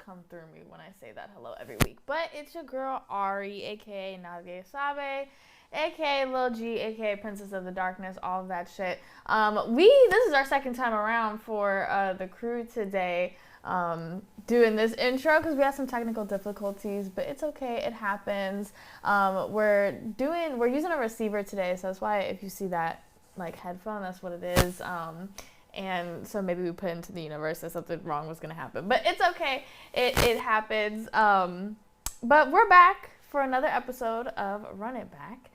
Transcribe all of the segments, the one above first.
come through me when I say that hello every week. But it's your girl Ari, aka Nadia Sabe, aka Lil G, aka Princess of the Darkness, all of that shit. This is our second time around for the crew today, doing this intro because we had some technical difficulties, but it's okay, it happens. We're using a receiver today, so that's why if you see that like headphone, that's what it is. And so maybe we put into the universe that something wrong was going to happen. But it's okay. It happens. But we're back for another episode of Run It Back,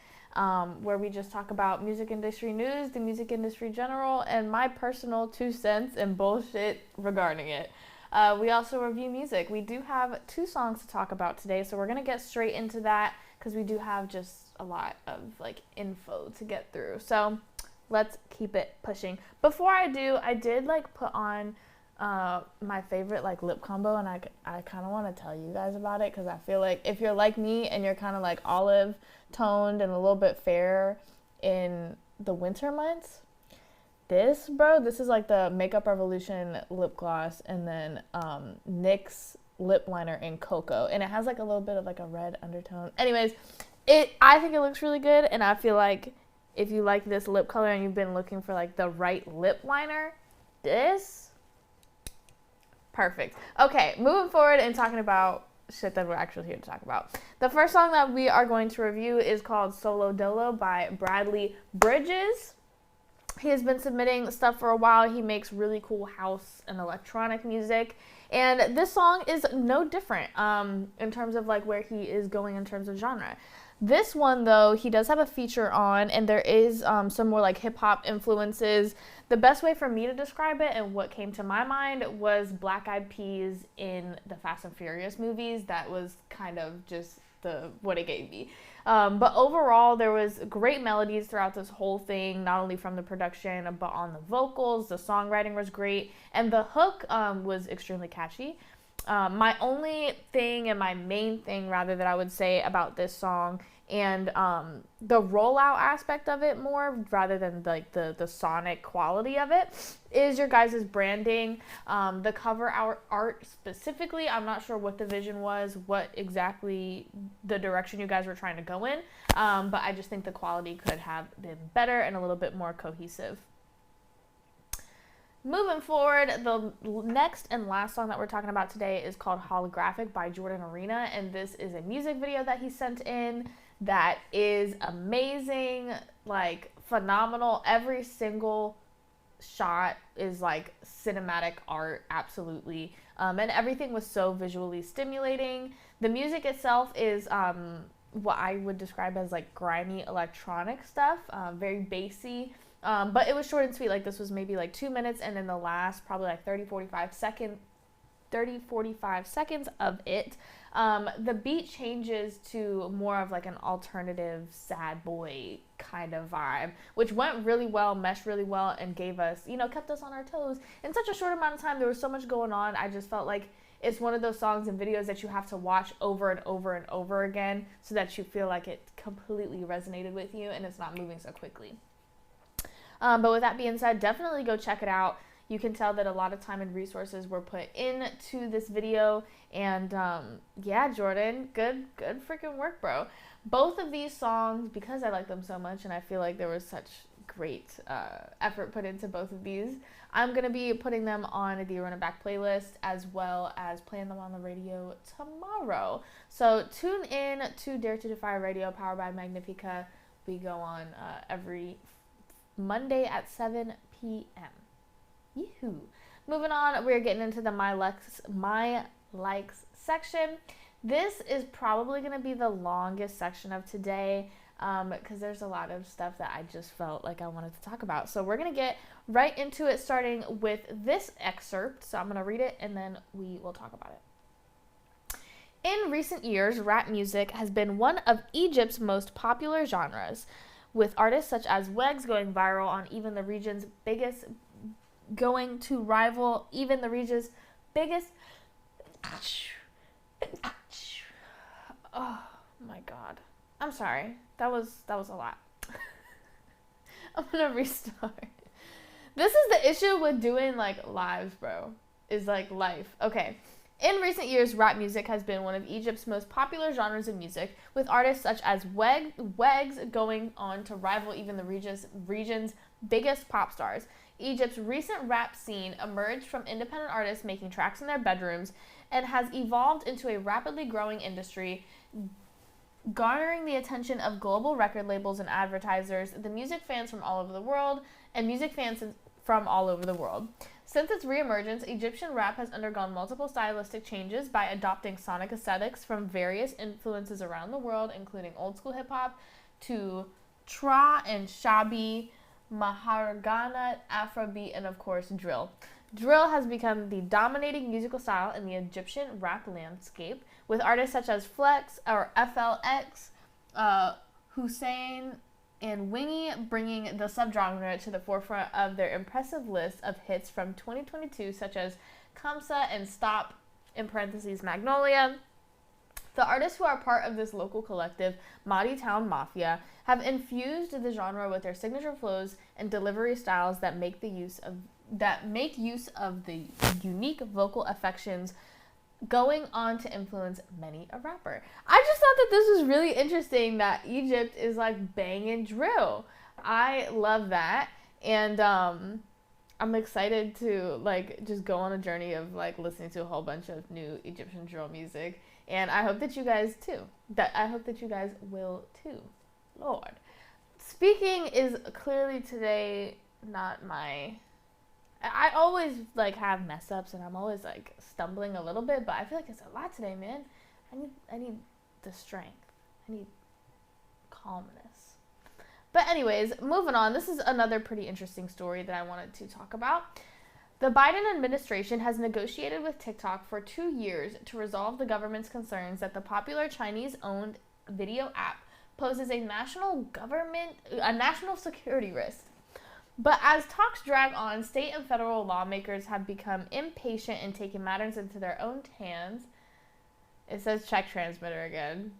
where we just talk about music industry news, the music industry general, and my personal 2 cents and bullshit regarding it. We also review music. We do have 2 songs to talk about today, so we're going to get straight into that because we do have just a lot of like info to get through. So let's keep it pushing. Before I do, I did like put on my favorite like lip combo, and I kind of want to tell you guys about it because I feel like if you're like me and you're kind of like olive toned and a little bit fair in the winter months, this is like the Makeup Revolution lip gloss and then NYX lip liner in cocoa, and it has like a little bit of like a red undertone. Anyways, I think it looks really good, and I feel like if you like this lip color and you've been looking for like the right lip liner, this, perfect. Okay, moving forward and talking about shit that we're actually here to talk about. The first song that we are going to review is called Solo Dolo by Bradley Bridges. He has been submitting stuff for a while. He makes really cool house and electronic music. And this song is no different in terms of like where he is going in terms of genre. This one, though, he does have a feature on, and there is some more like hip-hop influences. The best way for me to describe it and what came to my mind was Black Eyed Peas in the Fast and Furious movies. That was kind of just what it gave me. But overall, there was great melodies throughout this whole thing, not only from the production, but on the vocals. The songwriting was great, and the hook was extremely catchy. My only thing and my main thing, rather, that I would say about this song and the rollout aspect of it more rather than like the sonic quality of it is your guys' branding. The cover art specifically, I'm not sure what the vision was, what exactly the direction you guys were trying to go in, but I just think the quality could have been better and a little bit more cohesive. Moving forward, the next and last song that we're talking about today is called Holographic by Jordan Arena, and this is a music video that he sent in that is amazing, like phenomenal. Every single shot is like cinematic art, absolutely, and everything was so visually stimulating. The music itself is what I would describe as like grimy electronic stuff, very bassy. But it was short and sweet. Like this was maybe like 2 minutes, and then the last probably like 45 seconds of it, the beat changes to more of like an alternative sad boy kind of vibe, which went really well, meshed really well, and gave us, kept us on our toes. In such a short amount of time, there was so much going on. I just felt like it's one of those songs and videos that you have to watch over and over and over again so that you feel like it completely resonated with you and it's not moving so quickly. But with that being said, definitely go check it out. You can tell that a lot of time and resources were put into this video. And yeah, Jordan, good freaking work, bro. Both of these songs, because I like them so much and I feel like there was such great effort put into both of these, I'm going to be putting them on the Run It Back playlist as well as playing them on the radio tomorrow. So tune in to Dare to Defy Radio, powered by Magnifica. We go on every Monday at 7 p.m. Yee-hoo. Moving on, we're getting into the My Likes section. This is probably going to be the longest section of today because there's a lot of stuff that I just felt like I wanted to talk about. So we're going to get right into it, starting with this excerpt. So I'm going to read it and then we will talk about it. In recent years, rap music has been one of Egypt's most popular genres, with artists such as Wegs going viral on even the region's biggest, going to rival even the region's biggest. Oh my god. I'm sorry. That was a lot. I'm gonna restart. This is the issue with doing like lives, bro. Is like life. Okay. In recent years, rap music has been one of Egypt's most popular genres of music, with artists such as Wegs going on to rival even the region's biggest pop stars. Egypt's recent rap scene emerged from independent artists making tracks in their bedrooms and has evolved into a rapidly growing industry, garnering the attention of global record labels and advertisers, the music fans from all over the world. Since its reemergence, Egyptian rap has undergone multiple stylistic changes by adopting sonic aesthetics from various influences around the world, including old school hip hop to tra and shabi, mahargana, afrobeat, and of course drill. Drill has become the dominating musical style in the Egyptian rap landscape, with artists such as FLX, Hussein, and Wingy bringing the subgenre to the forefront of their impressive list of hits from 2022, such as Kamsa and Stop, in parentheses, Magnolia. The artists who are part of this local collective, Mahdi Town Mafia, have infused the genre with their signature flows and delivery styles that make use of the unique vocal affections, going on to influence many a rapper. I just thought that this was really interesting that Egypt is like banging drill. I love that, and I'm excited to like just go on a journey of like listening to a whole bunch of new Egyptian drill music, and I hope that you guys will too. Lord, speaking is clearly today not my. I always like have mess ups and I'm always like stumbling a little bit, but I feel like it's a lot today, man. I need the strength. I need calmness. But anyways, moving on. This is another pretty interesting story that I wanted to talk about. The Biden administration has negotiated with TikTok for 2 years to resolve the government's concerns that the popular Chinese-owned video app poses a national security risk. But as talks drag on, state and federal lawmakers have become impatient in taking matters into their own hands. It says check transmitter again.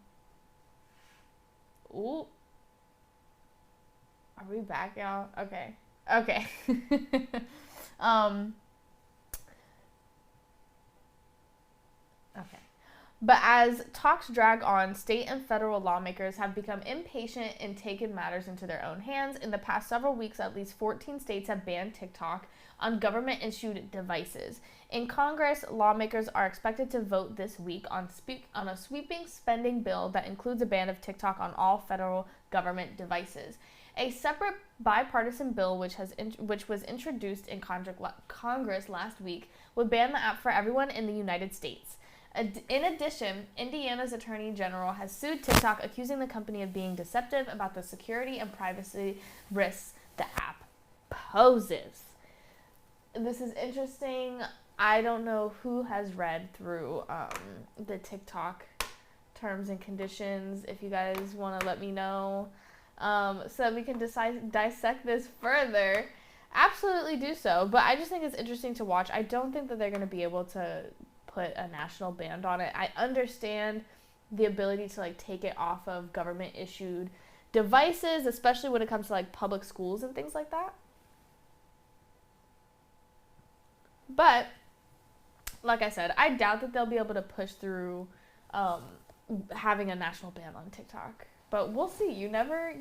Ooh. Are we back, y'all? Okay. Okay. Okay. But as talks drag on, state and federal lawmakers have become impatient in taking matters into their own hands. In the past several weeks, at least 14 states have banned TikTok on government-issued devices. In Congress, lawmakers are expected to vote this week on a sweeping spending bill that includes a ban of TikTok on all federal government devices. A separate bipartisan bill, which was introduced in Congress last week, would ban the app for everyone in the United States. In addition, Indiana's Attorney General has sued TikTok, accusing the company of being deceptive about the security and privacy risks the app poses. This is interesting. I don't know who has read through the TikTok terms and conditions. If you guys want to let me know so that we can dissect this further, absolutely do so. But I just think it's interesting to watch. I don't think that they're going to be able to put a national ban on it. I understand the ability to like take it off of government issued devices, especially when it comes to like public schools and things like that. But like I said, I doubt that they'll be able to push through having a national ban on TikTok. But we'll see. You never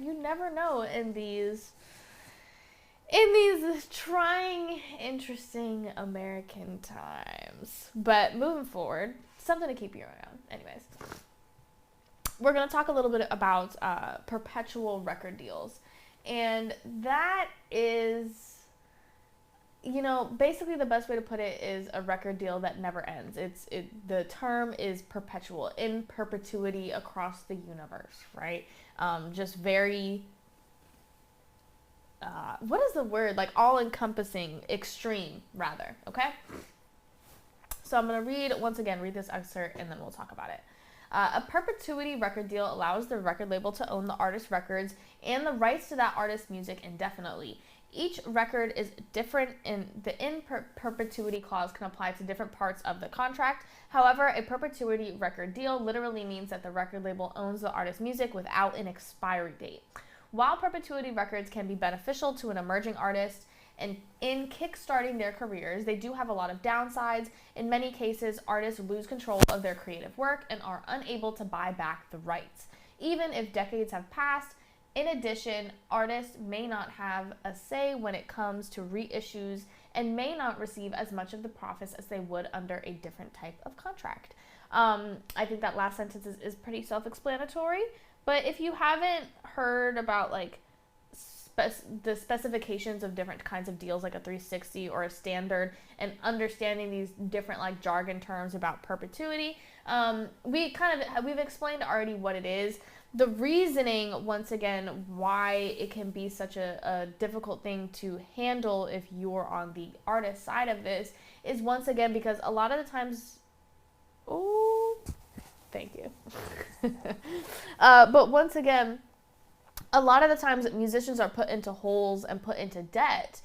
know in these trying, interesting American times. But moving forward, something to keep your eye on. Anyways, we're going to talk a little bit about perpetual record deals. And that is, basically the best way to put it is a record deal that never ends. The term is perpetual, in perpetuity across the universe, right? Just very... what is the word? Like all-encompassing, extreme, rather, okay? So I'm going to read this excerpt, and then we'll talk about it. A perpetuity record deal allows the record label to own the artist's records and the rights to that artist's music indefinitely. Each record is different, and the perpetuity clause can apply to different parts of the contract. However, a perpetuity record deal literally means that the record label owns the artist's music without an expiry date. While perpetuity records can be beneficial to an emerging artist, And in kickstarting their careers, they do have a lot of downsides. In many cases, artists lose control of their creative work and are unable to buy back the rights, even if decades have passed. In addition, artists may not have a say when it comes to reissues and may not receive as much of the profits as they would under a different type of contract. I think that last sentence is pretty self-explanatory, but if you haven't heard about like the specifications of different kinds of deals, like a 360 or a standard, and understanding these different like jargon terms about perpetuity, we've explained already what it is. The reasoning, once again, why it can be such a difficult thing to handle if you're on the artist side of this is, once again, because a lot of the times, oh, thank you. But once again, a lot of the times musicians are put into holes and put into debt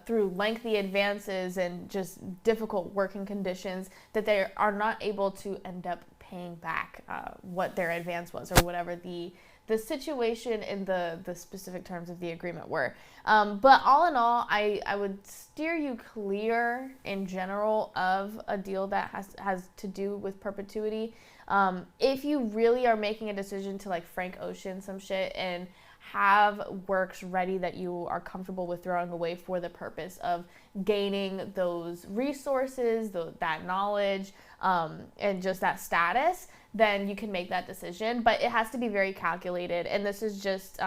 through lengthy advances and just difficult working conditions that they are not able to end up paying back what their advance was, or whatever the situation in the specific terms of the agreement were. But all in all, I would steer you clear in general of a deal that has to do with perpetuity. If you really are making a decision to like Frank Ocean some shit and have works ready that you are comfortable with throwing away for the purpose of gaining those resources, that knowledge, and just that status, then you can make that decision. But it has to be very calculated. And this is just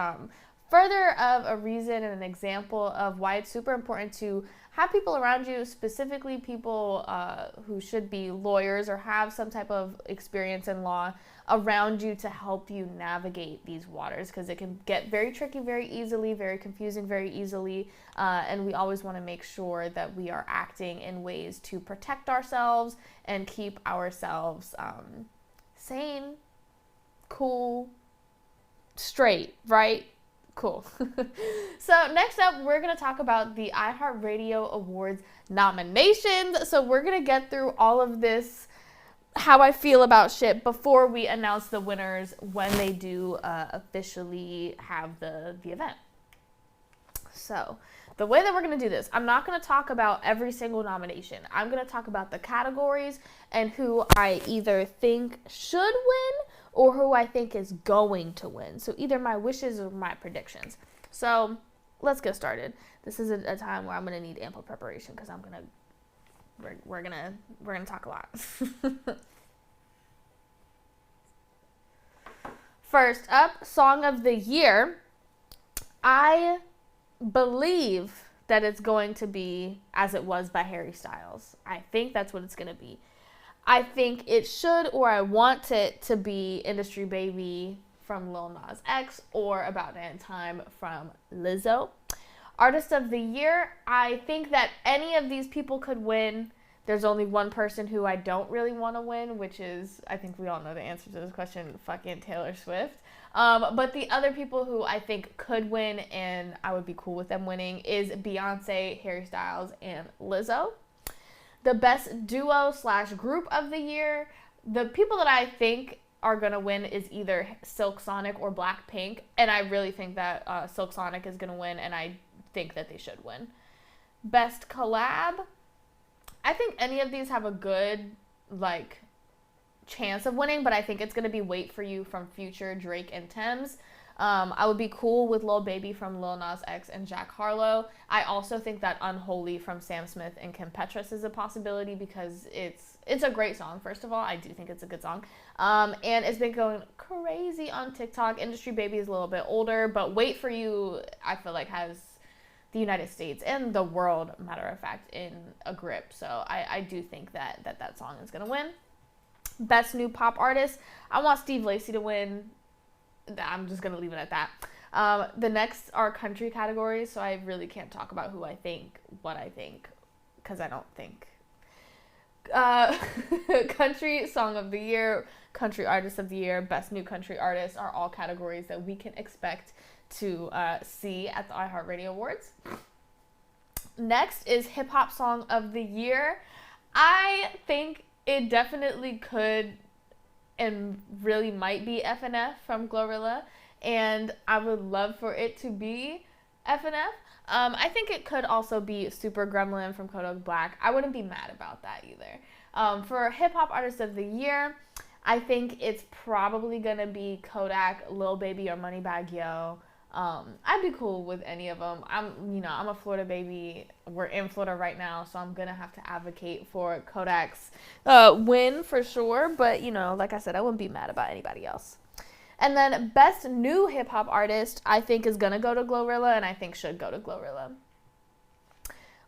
further of a reason and an example of why it's super important to have people around you, specifically people who should be lawyers or have some type of experience in law around you to help you navigate these waters, because it can get very tricky very easily, very confusing very easily, and we always want to make sure that we are acting in ways to protect ourselves and keep ourselves sane, cool, straight, right? Cool. So next up, we're going to talk about the iHeart Radio Awards nominations. So we're going to get through all of this, how I feel about shit, before we announce the winners when they do officially have the event. So the way that we're going to do this, I'm not going to talk about every single nomination. I'm going to talk about the categories and who I either think should win or who I think is going to win. So either my wishes or my predictions. So let's get started. This is a time where I'm going to need ample preparation, because we're gonna talk a lot. First up, Song of the Year. I believe that it's going to be As It Was by Harry Styles. I think that's what it's going to be. I think it should, or I want it to be, Industry Baby from Lil Nas X or About Damn Time from Lizzo. Artist of the Year, I think that any of these people could win. There's only one person who I don't really want to win, which is, I think we all know the answer to this question, fucking Taylor Swift. But the other people who I think could win, and I would be cool with them winning, is Beyonce, Harry Styles, and Lizzo. The best duo/group of the year, the people that I think are going to win is either Silk Sonic or Blackpink, and I really think that Silk Sonic is going to win, and I think that they should win. Best collab, I think any of these have a good, like, chance of winning, but I think it's going to be Wait For You from Future, Drake, and Thames. I would be cool with Lil Baby from Lil Nas X and Jack Harlow. I also think that Unholy from Sam Smith and Kim Petras is a possibility, because it's a great song, first of all. I do think it's a good song. And it's been going crazy on TikTok. Industry Baby is a little bit older, but Wait For You, I feel like, has the United States and the world, matter of fact, in a grip. So I do think that song is going to win. Best New Pop Artist, I want Steve Lacy to win. I'm just going to leave it at that. The next are country categories, so I really can't talk about who I think, what I think, because I don't think. Country Song of the Year, Country Artist of the Year, Best New Country Artist are all categories that we can expect to see at the iHeartRadio Awards. Next is Hip Hop Song of the Year. I think it definitely could and really might be FNF from Glorilla, and I would love for it to be, F and F. I think it could also be Super Gremlin from Kodak Black. I wouldn't be mad about that either. For Hip Hop Artist of the Year, I think it's probably gonna be Kodak, Lil Baby, or Moneybagg Yo. I'd be cool with any of them. I'm a Florida baby. We're in Florida right now, so I'm gonna have to advocate for Kodak's win for sure. But like I said, I wouldn't be mad about anybody else. And then Best New Hip Hop Artist, I think is gonna go to Glorilla, and I think should go to Glorilla.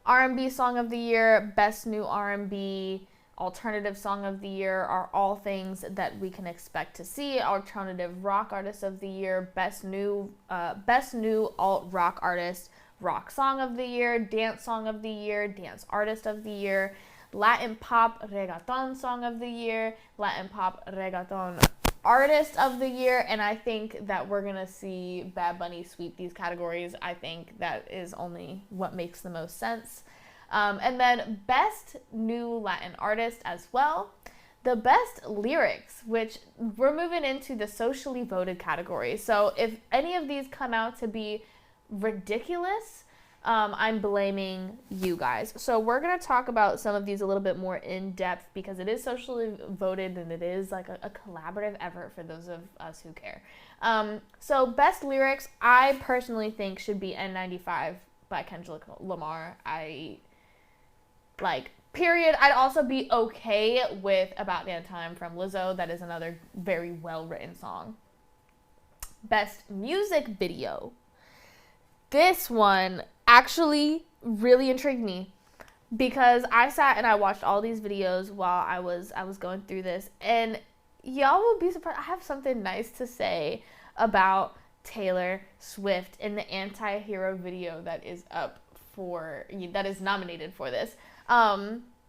R&B Song of the Year, Best New R&B, Alternative Song of the Year are all things that we can expect to see. Alternative Rock Artist of the Year, Best New Alt Rock Artist, Rock Song of the Year, Dance Song of the Year, Dance Artist of the Year, Latin Pop Reggaeton Song of the Year, Latin Pop Reggaeton Artist of the Year, and I think that we're gonna see Bad Bunny sweep these categories. I think that is only what makes the most sense. And then Best New Latin Artist as well. The Best Lyrics, which we're moving into the socially voted category. So if any of these come out to be ridiculous, I'm blaming you guys. So we're going to talk about some of these a little bit more in depth because it is socially voted and it is like a collaborative effort for those of us who care. So Best Lyrics, I personally think should be N95 by Kendrick Lamar. Period. I'd also be okay with About Damn Time from Lizzo. That is another very well-written song. Best Music Video. This one actually really intrigued me because I sat and I watched all these videos while I was going through this, and y'all will be surprised. I have something nice to say about Taylor Swift in the Anti-Hero video that is nominated for this.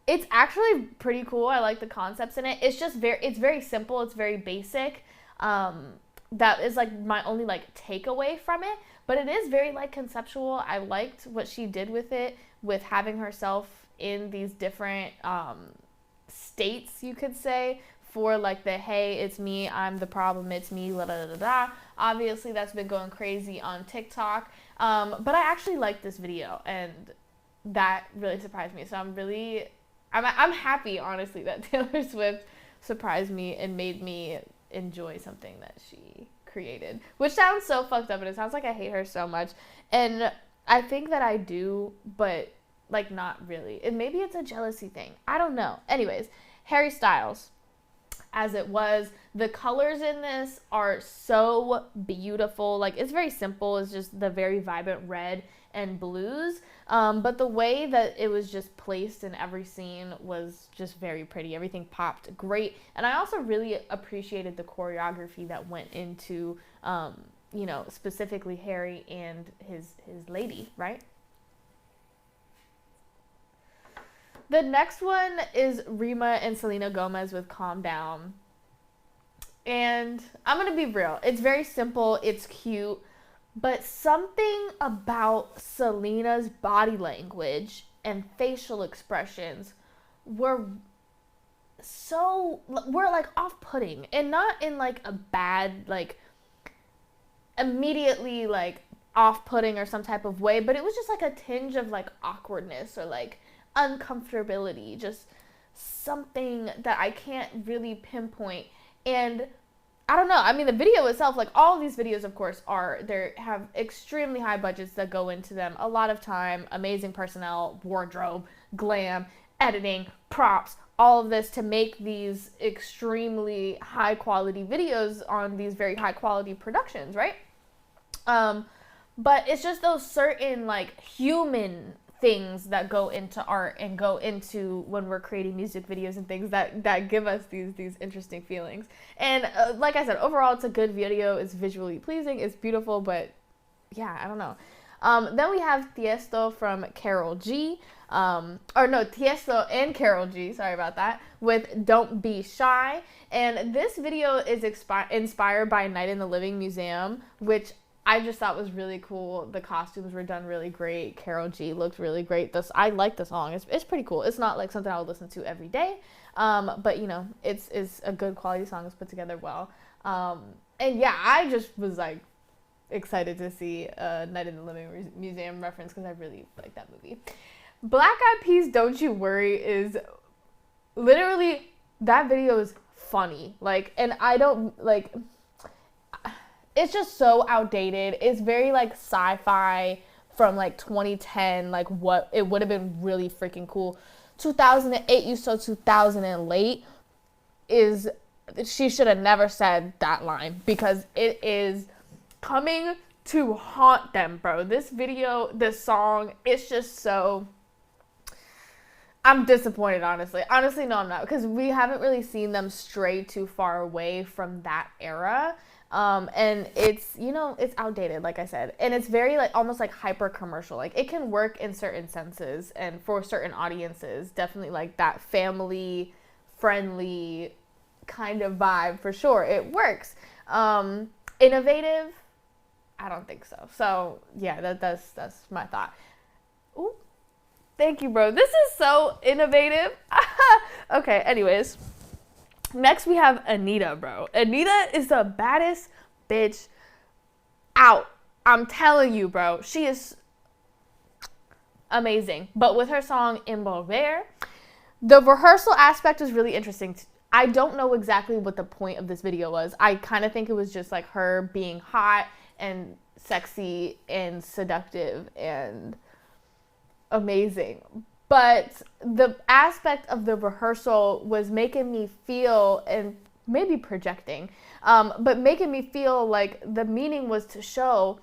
It's actually pretty cool. I like the concepts in it. It's very simple. It's very basic. That is my only takeaway from it, but it is very conceptual. I liked what she did with it, with having herself in these different states, you could say, for the hey, it's me, I'm the problem, it's me, la da da da. Obviously that's been going crazy on TikTok, but I actually liked this video, and that really surprised me. So I'm happy, honestly, that Taylor Swift surprised me and made me enjoy something that she created, which sounds so fucked up, and it sounds like I hate her so much, and I think that I do, but not really, and maybe it's a jealousy thing, I don't know. Anyways, Harry Styles, as it was, the colors in this are so beautiful. It's very simple. It's just the very vibrant red and blues, but the way that it was just placed in every scene was just very pretty. Everything popped great, and I also really appreciated the choreography that went into specifically Harry and his lady, right? The next one is Rima and Selena Gomez with Calm Down. And I'm going to be real. It's very simple. It's cute. But something about Selena's body language and facial expressions were off-putting. And not in a bad, immediately off-putting or some type of way. But it was just a tinge of awkwardness or uncomfortability, just something that I can't really pinpoint. And I don't know, I mean, the video itself, all of these videos, of course, have extremely high budgets that go into them, a lot of time, amazing personnel, wardrobe, glam, editing, props, all of this to make these extremely high quality videos on these very high quality productions, right? But it's just those certain human things that go into art and go into when we're creating music videos and things that give us these interesting feelings. And like I said, overall it's a good video. It's visually pleasing, it's beautiful, but yeah, I don't know. Then we have Tiesto from Karol G. Tiesto and Karol G, sorry about that, with Don't Be Shy. And this video is inspired by Night in the Living Museum, which I just thought was really cool. The costumes were done really great. Karol G looked really great. I like the song. It's pretty cool. It's not something I would listen to every day, but it's a good quality song. It's put together well. And yeah, I just was excited to see Night in the Living Museum reference because I really like that movie. Black Eyed Peas, Don't You Worry is literally, that video is funny. Like, and I don't, like, it's just so outdated. It's very, like, sci-fi from, like, 2010. Like, what, it would have been really freaking cool. 2008, you saw 2000 and late is, she should have never said that line because it is coming to haunt them, bro. This video, this song, it's just so, I'm disappointed, honestly. Honestly, no, I'm not, because we haven't really seen them stray too far away from that era. And it's, you know, it's outdated, like I said, and it's very, like, almost like hyper commercial. Like, it can work in certain senses and for certain audiences, definitely like that family friendly kind of vibe, for sure. It works. Innovative, I don't think so. So yeah, that's my thought. Ooh, thank you, bro. This is so innovative. Okay, anyways. Next we have Anita, bro. Anita is the baddest bitch out. I'm telling you, bro. She is amazing. But with her song Envolver, the rehearsal aspect is really interesting. I don't know exactly what the point of this video was. I kind of think it was just like her being hot and sexy and seductive and amazing. But the aspect of the rehearsal was making me feel, and maybe projecting, but making me feel like the meaning was to show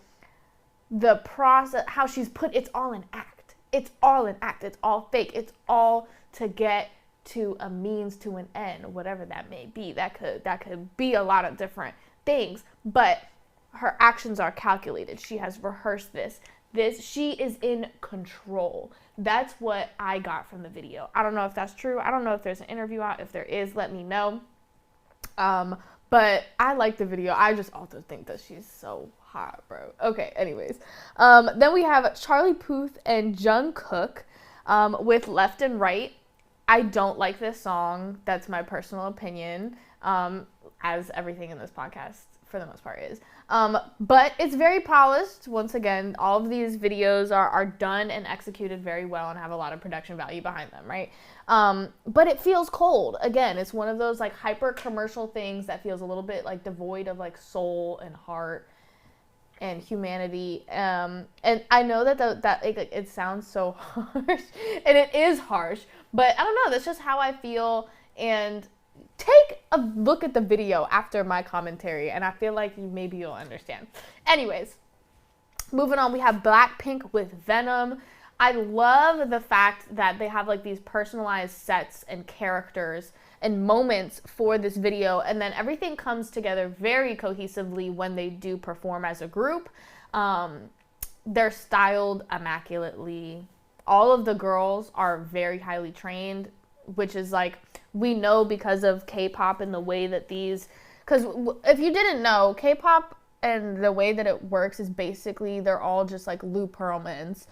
the process, how she's put, it's all an act. It's all an act. It's all fake. It's all to get to a means to an end, whatever that may be. That could be a lot of different things, but her actions are calculated. She has rehearsed this. She is in control. That's what I got from the video. I don't know if that's true. I don't know if there's an interview out. If there is, let me know. But I like the video. I just also think that she's so hot, bro. Okay, anyways. Then we have Charlie Puth and Jungkook with Left and Right. I don't like this song. That's my personal opinion, as everything in this podcast for the most part is. But it's very polished. Once again, all of these videos are done and executed very well and have a lot of production value behind them, right? But it feels cold. Again, it's one of those like hyper commercial things that feels a little bit like devoid of like soul and heart and humanity. And I know that it sounds so harsh, and it is harsh, but I don't know, that's just how I feel. And take a look at the video after my commentary, and I feel like maybe you'll understand. Anyways, moving on, we have Blackpink with Venom. I love the fact that they have like these personalized sets and characters and moments for this video, and then everything comes together very cohesively when they do perform as a group. They're styled immaculately. All of the girls are very highly trained, which is like, we know because of K-pop and the way that these, because if you didn't know, K-pop and the way that it works is basically they're all just like Lou Pearlmans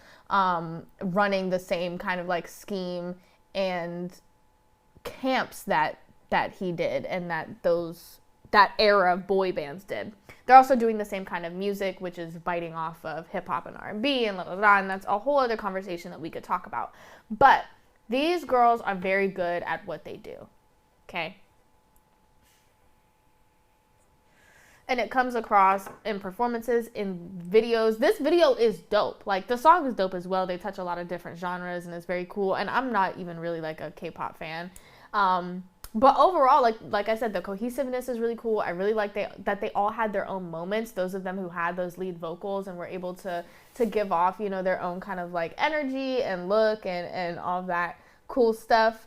running the same kind of like scheme and camps that he did and that era of boy bands did. They're also doing the same kind of music, which is biting off of hip-hop and R&B and and that's a whole other conversation that we could talk about. But these girls are very good at what they do, okay? And it comes across in performances, in videos. This video is dope. Like, the song is dope as well. They touch a lot of different genres, and it's very cool. And I'm not even really, like, a K-pop fan. But overall, like I said, the cohesiveness is really cool. I really like that they all had their own moments. Those of them who had those lead vocals and were able to give off, you know, their own kind of, like, energy and look and all of that cool stuff.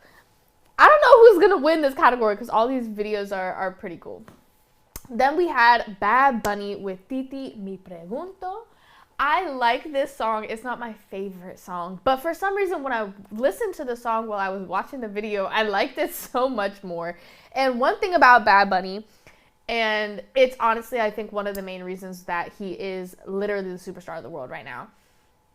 I don't know who's going to win this category because all these videos are pretty cool. Then we had Bad Bunny with Titi Mi Pregunto. I like this song. It's not my favorite song, but for some reason when I listened to the song while I was watching the video, I liked it so much more. And one thing about Bad Bunny, and it's honestly, I think one of the main reasons that he is literally the superstar of the world right now,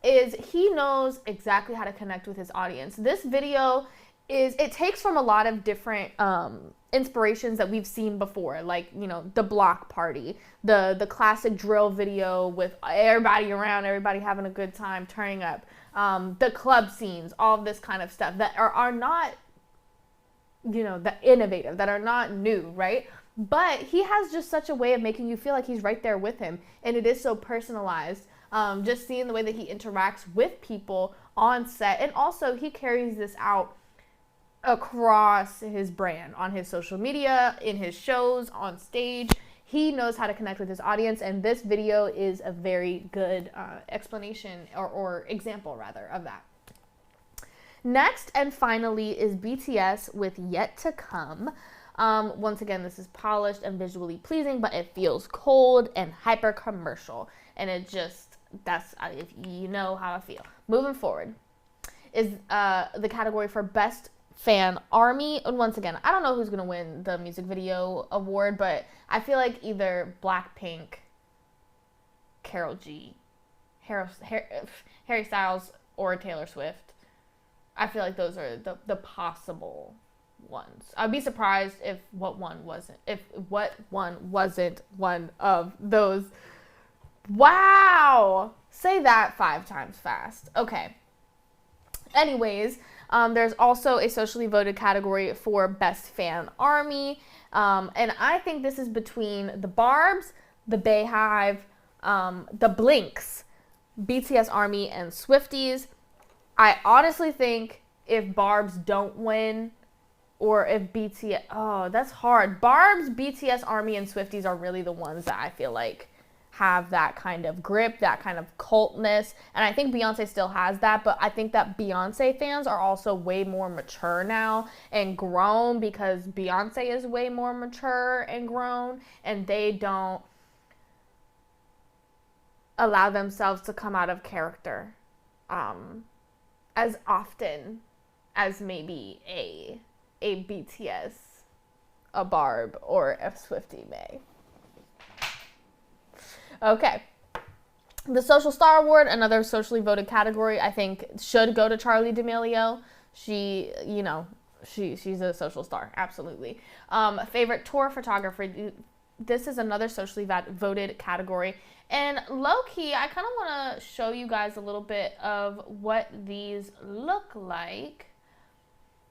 is he knows exactly how to connect with his audience. This video is it takes from a lot of different inspirations that we've seen before, like, you know, the block party, the classic drill video with everybody around, everybody having a good time, turning up, the club scenes, all of this kind of stuff that are not, you know, the innovative, that are not new, right? But he has just such a way of making you feel like he's right there with him, and it is so personalized. Just seeing the way that he interacts with people on set, and also he carries this out across his brand, on his social media, in his shows, on stage. He knows how to connect with his audience, and this video is a very good explanation or example, rather, of that. Next and finally is BTS with Yet to Come. Once again, this is polished and visually pleasing, but it feels cold and hyper commercial, and it just, that's, if you know how I feel. Moving forward is the category for Best Fan Army. And once again, I don't know who's going to win the music video award, but I feel like either Blackpink, Karol G, Harry Styles, or Taylor Swift. I feel like those are the possible ones. I'd be surprised if what one wasn't one of those. Wow! Say that 5 times fast. Okay. Anyways, there's also a socially voted category for Best Fan Army. And I think this is between the Barbs, the Bayhive, the Blinks, BTS Army, and Swifties. I honestly think if Barbs don't win, or if BTS, oh, that's hard. Barbs, BTS Army, and Swifties are really the ones that I feel like have that kind of grip, that kind of cultness. And I think Beyonce still has that, but I think that Beyonce fans are also way more mature now and grown, because Beyonce is way more mature and grown, and they don't allow themselves to come out of character as often as maybe a BTS, a Barb, or a Swiftie may. Okay. The Social Star Award, another socially voted category, I think should go to Charli D'Amelio. She, you know, she's a social star, absolutely. Favorite tour photographer, this is another socially voted category. And low-key, I kind of want to show you guys a little bit of what these look like.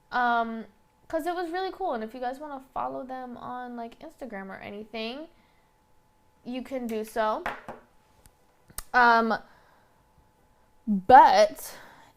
Because it was really cool. And if you guys want to follow them on, like, Instagram or anything, you can do so. But,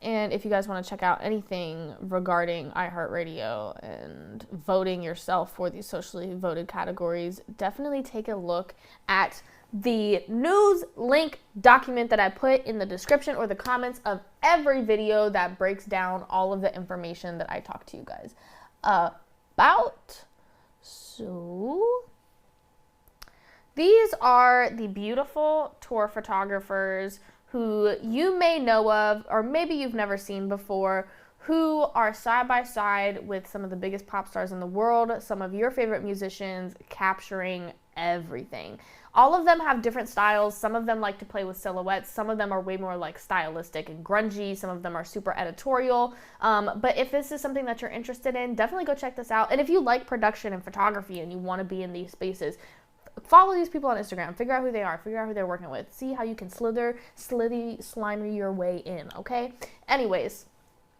and if you guys want to check out anything regarding iHeartRadio and voting yourself for these socially voted categories, definitely take a look at the news link document that I put in the description or the comments of every video that breaks down all of the information that I talk to you guys about. So these are the beautiful tour photographers who you may know of, or maybe you've never seen before, who are side by side with some of the biggest pop stars in the world, some of your favorite musicians, capturing everything. All of them have different styles. Some of them like to play with silhouettes. Some of them are way more like stylistic and grungy. Some of them are super editorial. But if this is something that you're interested in, definitely go check this out. And if you like production and photography and you want to be in these spaces, follow these people on Instagram. Figure out who they are. Figure out who they're working with. See how you can slimy your way in, okay? Anyways,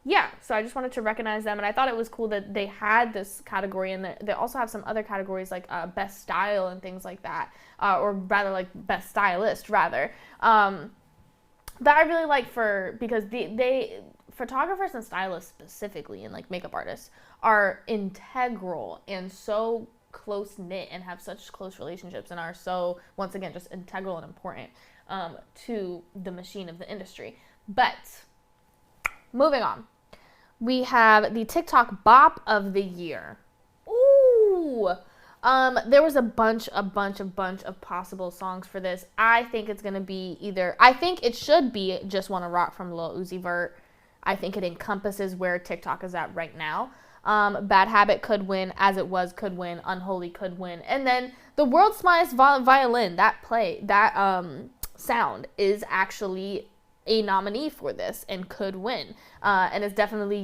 yeah, so I just wanted to recognize them, and I thought it was cool that they had this category, and they also have some other categories like best style and things like that, or rather like best stylist, rather, that I really like because they photographers and stylists specifically, and like makeup artists, are integral and so close-knit and have such close relationships and are so, once again, just integral and important to the machine of the industry. But moving on. We have the TikTok Bop of the Year. Ooh! There was a bunch of possible songs for this. I think it's going to be I think it should be Just Wanna Rock from Lil Uzi Vert. I think it encompasses where TikTok is at right now. Bad Habit could win, As It Was could win, Unholy could win. And then the World's Smartest Violin, that sound is actually a nominee for this and could win. And it's definitely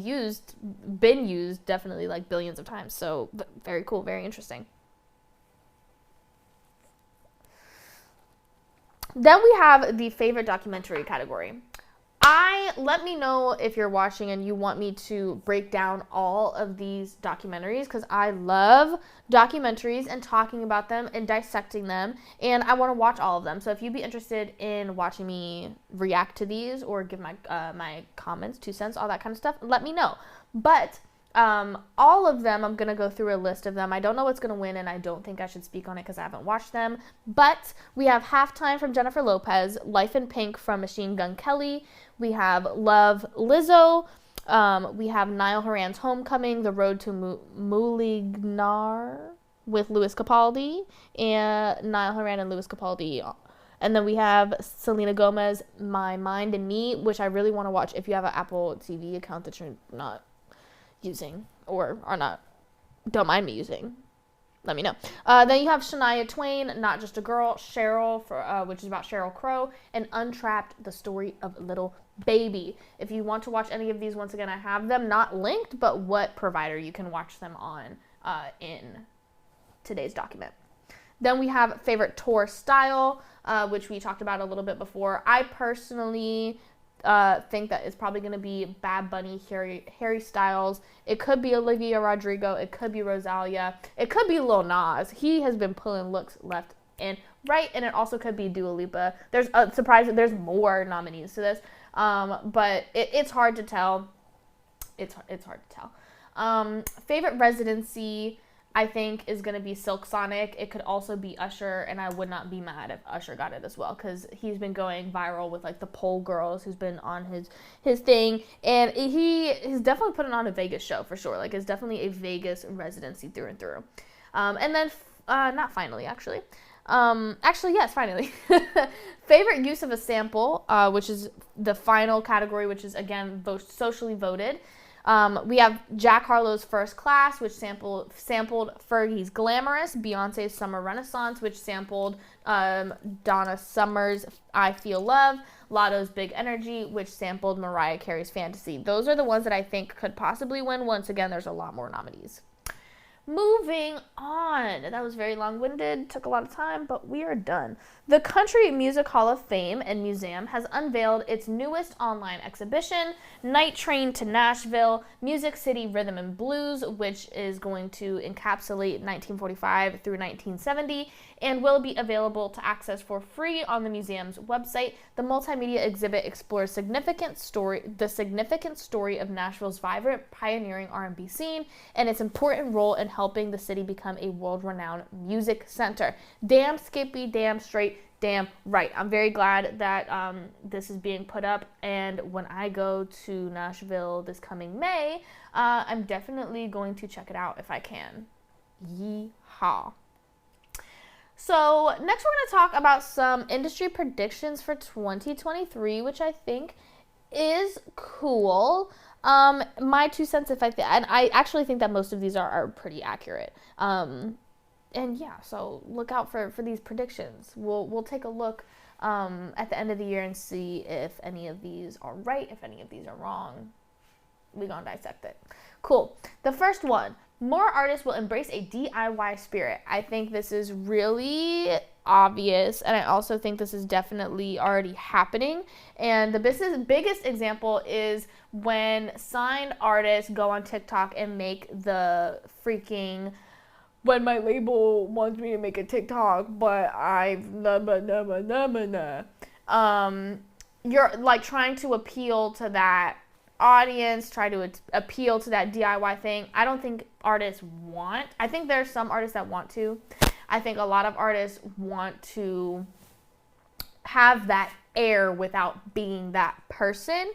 been used definitely like billions of times. So very cool, very interesting. Then we have the favorite documentary category. Let me know if you're watching and you want me to break down all of these documentaries, because I love documentaries and talking about them and dissecting them, and I want to watch all of them. So if you'd be interested in watching me react to these or give my my comments, 2 cents, all that kind of stuff, let me know. But all of them, I'm going to go through a list of them. I don't know what's going to win, and I don't think I should speak on it because I haven't watched them. But we have Halftime from Jennifer Lopez, Life in Pink from Machine Gun Kelly. We have Love, Lizzo. We have Niall Horan's Homecoming, The Road to Moulignard with Louis Capaldi, and Niall Horan and Louis Capaldi. And then we have Selena Gomez, My Mind and Me, which I really want to watch. If you have an Apple TV account that you're not using or are not, don't mind me using, let me know. Then you have Shania Twain, Not Just a Girl, Cheryl, which is about Sheryl Crow, and Untrapped, The Story of Little Baby. If you want to watch any of these, once again, I have them not linked, but what provider you can watch them on in today's document. Then we have favorite tour style, which we talked about a little bit before. I personally think that it's probably going to be Bad Bunny, Harry Styles. It could be Olivia Rodrigo. It could be Rosalia. It could be Lil Nas. He has been pulling looks left and right, and it also could be Dua Lipa. There's a surprise that there's more nominees to this, but it's hard to tell. It's hard to tell. Favorite residency, I think, is going to be Silk Sonic. It could also be Usher, and I would not be mad if Usher got it as well, because he's been going viral with like the Pole Girls, who's been on his thing, and he's definitely putting on a Vegas show for sure. Like, it's definitely a Vegas residency through and through. And then not finally, actually. Yes, finally. Favorite use of a sample, which is the final category, which is again socially voted. We have Jack Harlow's First Class, which sampled Fergie's Glamorous, Beyonce's Summer Renaissance, which sampled Donna Summer's I Feel Love, Lotto's Big Energy, which sampled Mariah Carey's Fantasy. Those are the ones that I think could possibly win. Once again, there's a lot more nominees. Moving on. That was very long-winded, took a lot of time, but we are done. The Country Music Hall of Fame and Museum has unveiled its newest online exhibition, Night Train to Nashville, Music City Rhythm and Blues, which is going to encapsulate 1945 through 1970 and will be available to access for free on the museum's website. The multimedia exhibit explores the significant story of Nashville's vibrant, pioneering R&B scene and its important role in helping the city become a world-renowned music center. Damn Skippy, damn straight, damn right. I'm very glad that this is being put up, and when I go to Nashville this coming May, I'm definitely going to check it out if I can. Yeehaw. So next we're going to talk about some industry predictions for 2023, which I think is cool. My 2 cents, and I actually think that most of these are pretty accurate. And yeah, so look out for these predictions. We'll take a look at the end of the year and see if any of these are right, if any of these are wrong. We're going to dissect it. Cool. The first one, more artists will embrace a DIY spirit. I think this is really obvious, and I also think this is definitely already happening. And the biggest example is when signed artists go on TikTok and make the freaking, when my label wants me to make a TikTok, but you're like trying to appeal to that audience, try to appeal to that DIY thing. I don't think artists want. I think there's some artists that want to. I think a lot of artists want to have that air without being that person.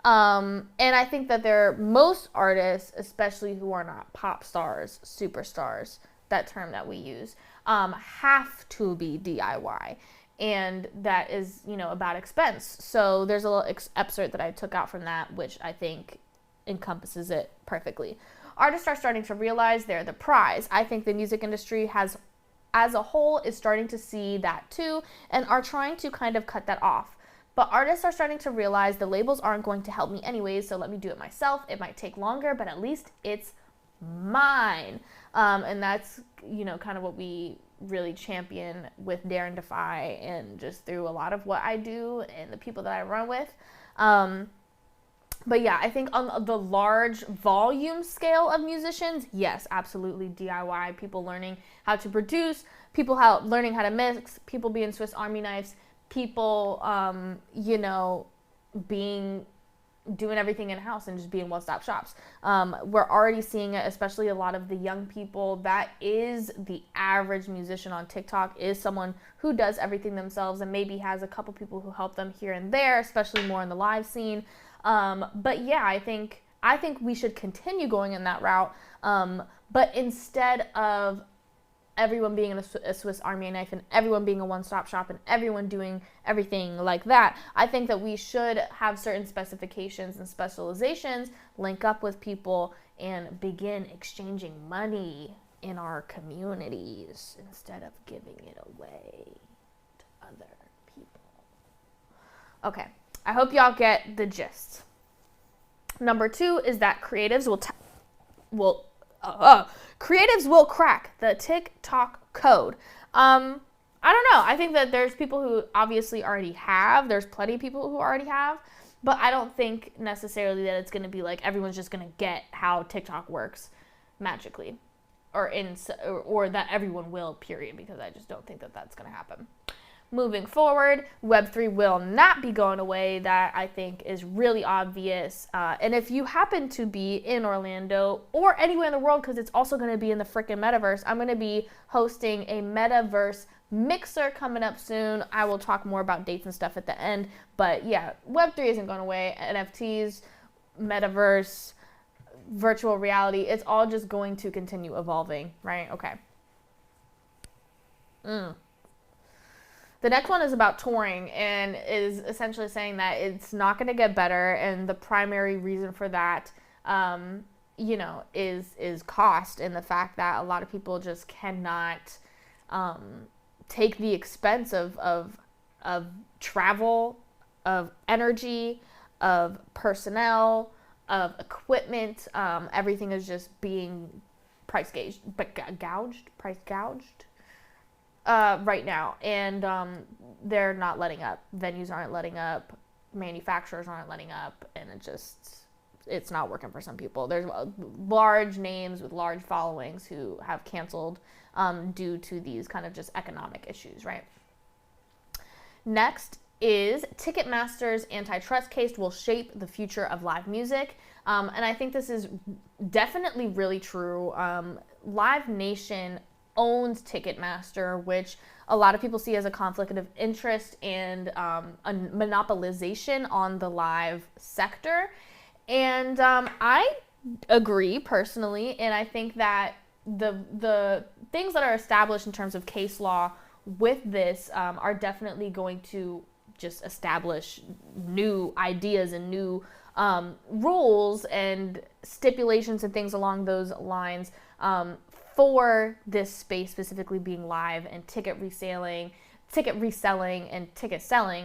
And I think that most artists, especially who are not pop stars, superstars, that term that we use, have to be DIY. And that is, about expense. So there's a little excerpt that I took out from that, which I think encompasses it perfectly. Artists are starting to realize they're the prize. I think the music industry as a whole is starting to see that too, and are trying to kind of cut that off. But artists are starting to realize the labels aren't going to help me anyways, so let me do it myself. It might take longer, but at least it's mine. And that's, kind of what we really champion with Dare and Defy, and just through a lot of what I do and the people that I run with. But yeah, I think on the large volume scale of musicians, yes, absolutely DIY, people learning how to produce, people learning how to mix, people being Swiss Army knives, people, doing everything in-house and just being one-stop shops. We're already seeing it, especially a lot of the young people. That is the average musician on TikTok, is someone who does everything themselves and maybe has a couple people who help them here and there, especially more in the live scene. But yeah, I think we should continue going in that route. But instead of everyone being a Swiss Army knife and everyone being a one-stop shop and everyone doing everything like that, I think that we should have certain specifications and specializations, link up with people, and begin exchanging money in our communities instead of giving it away to other people. Okay, I hope y'all get the gist. Number 2 is that creatives creatives will crack the TikTok code. I don't know. I think that there's people who obviously already have. There's plenty of people who already have. But I don't think necessarily that it's going to be like everyone's just going to get how TikTok works magically. Or that everyone will, period. Because I just don't think that that's going to happen. Moving forward, Web3 will not be going away. That I think is really obvious. And if you happen to be in Orlando or anywhere in the world, because it's also going to be in the freaking metaverse, I'm going to be hosting a metaverse mixer coming up soon. I will talk more about dates and stuff at the end. But yeah, Web3 isn't going away. NFTs, metaverse, virtual reality, it's all just going to continue evolving, right? Okay. The next one is about touring, and is essentially saying that it's not going to get better, and the primary reason for that, is cost, and the fact that a lot of people just cannot take the expense of travel, of energy, of personnel, of equipment. Everything is just being price gouged right now, and they're not letting up. Venues aren't letting up, manufacturers aren't letting up, and it's not working for some people. There's large names with large followings who have canceled due to these kind of just economic issues, right? Next is Ticketmaster's antitrust case will shape the future of live music. And I think this is definitely really true. Live Nation owns Ticketmaster, which a lot of people see as a conflict of interest and a monopolization on the live sector. And I agree personally, and I think that the things that are established in terms of case law with this are definitely going to just establish new ideas and new rules and stipulations and things along those lines for this space specifically being live and ticket reselling and ticket selling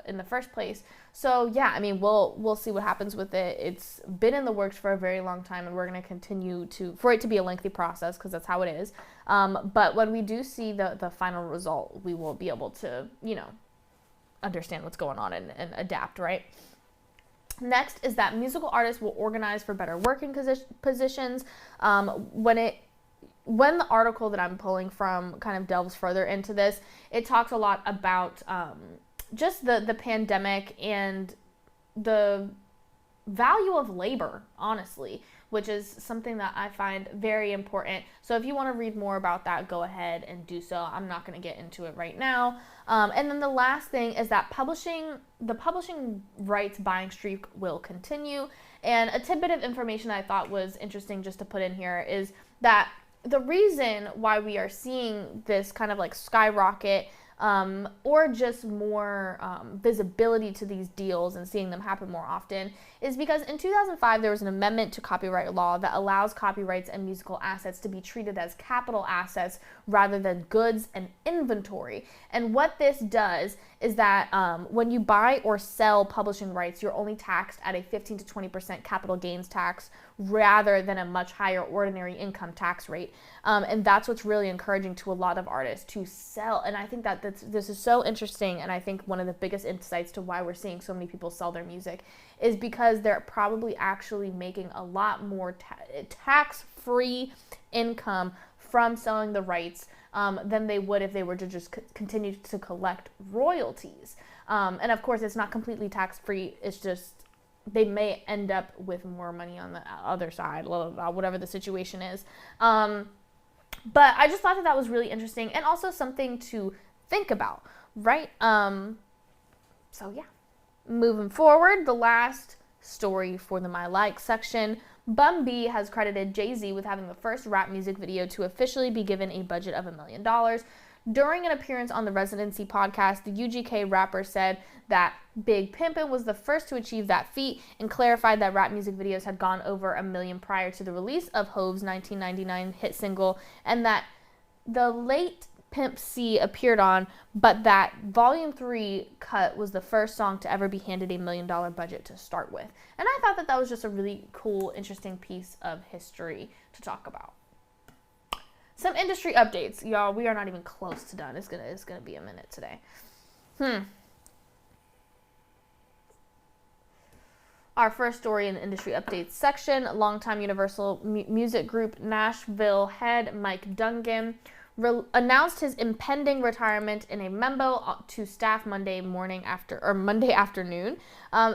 in the first place. So yeah, I mean, we'll see what happens with it. It's been in the works for a very long time, and we're going to continue for it to be a lengthy process, because that's how it is. But when we do see the final result, we will be able to, understand what's going on and adapt, right? Next is that musical artists will organize for better working positions. When the article that I'm pulling from kind of delves further into this, it talks a lot about just the pandemic and the value of labor, honestly, which is something that I find very important. So if you want to read more about that, go ahead and do so. I'm not going to get into it right now. And then the last thing is that the publishing rights buying streak will continue. And a tidbit of information I thought was interesting just to put in here is that the reason why we are seeing this kind of like skyrocket or just more visibility to these deals and seeing them happen more often is because in 2005 there was an amendment to copyright law that allows copyrights and musical assets to be treated as capital assets rather than goods and inventory. And what this does is that when you buy or sell publishing rights, you're only taxed at a 15 to 20% capital gains tax rather than a much higher ordinary income tax rate. And that's what's really encouraging to a lot of artists to sell. And I think that this is so interesting. And I think one of the biggest insights to why we're seeing so many people sell their music is because they're probably actually making a lot more tax-free income from selling the rights than they would if they were to just continue to collect royalties. And of course, it's not completely tax-free. It's just they may end up with more money on the other side, whatever the situation is. But I just thought that was really interesting and also something to think about, right? So yeah, moving forward, the last story for the My Like section. Bun B has credited Jay-Z with having the first rap music video to officially be given a budget of $1 million. During an appearance on the Residency podcast, the UGK rapper said that Big Pimpin' was the first to achieve that feat and clarified that rap music videos had gone over $1 million prior to the release of Hov's 1999 hit single, and that the late Pimp C appeared on, but that Volume 3 cut was the first song to ever be handed $1 million budget to start with. And I thought that was just a really cool, interesting piece of history to talk about. Some industry updates. Y'all, we are not even close to done. It's gonna be a minute today. Our first story in the industry updates section, longtime Universal Music Group Nashville head Mike Dungan announced his impending retirement in a memo to staff Monday afternoon,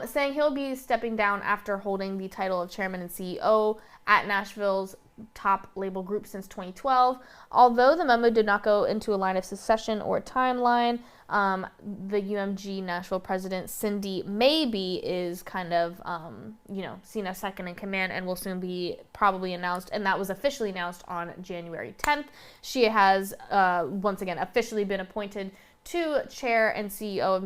saying he'll be stepping down after holding the title of chairman and CEO at Nashville's top label group since 2012. Although the memo did not go into a line of succession or timeline, the UMG Nashville president Cindy Maybe is kind of, seen as second in command and will soon be probably announced. And that was officially announced on January 10th. She has, once again, officially been appointed to chair and CEO of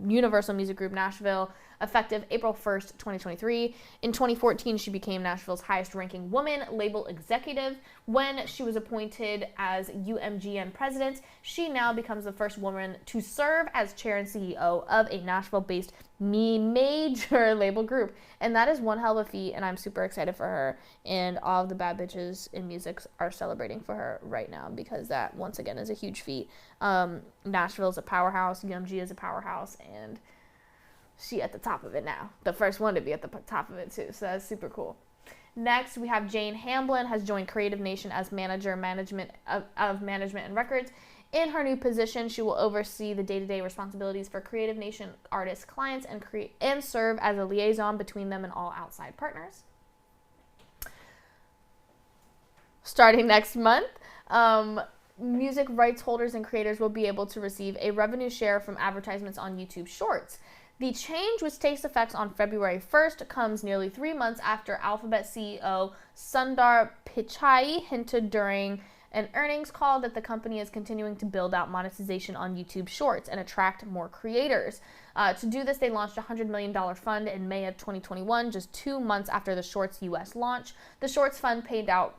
Universal Music Group Nashville, effective April 1st, 2023. In 2014, she became Nashville's highest-ranking woman label executive. When she was appointed as UMGN president, she now becomes the first woman to serve as chair and CEO of a Nashville-based major label group. And that is one hell of a feat, and I'm super excited for her. And all of the bad bitches in music are celebrating for her right now because that, once again, is a huge feat. Nashville is a powerhouse, UMG is a powerhouse, and she at the top of it now. The first one to be at the top of it too. So that's super cool. Next, we have Jane Hamblin has joined Creative Nation as manager of management and records. In her new position, she will oversee the day-to-day responsibilities for Creative Nation artists, clients, and serve as a liaison between them and all outside partners. Starting next month, music rights holders and creators will be able to receive a revenue share from advertisements on YouTube Shorts. The change, which takes effect on February 1st, comes nearly 3 months after Alphabet CEO Sundar Pichai hinted during an earnings call that the company is continuing to build out monetization on YouTube Shorts and attract more creators. To do this, they launched a $100 million fund in May of 2021, just 2 months after the Shorts US launch. The Shorts fund paid out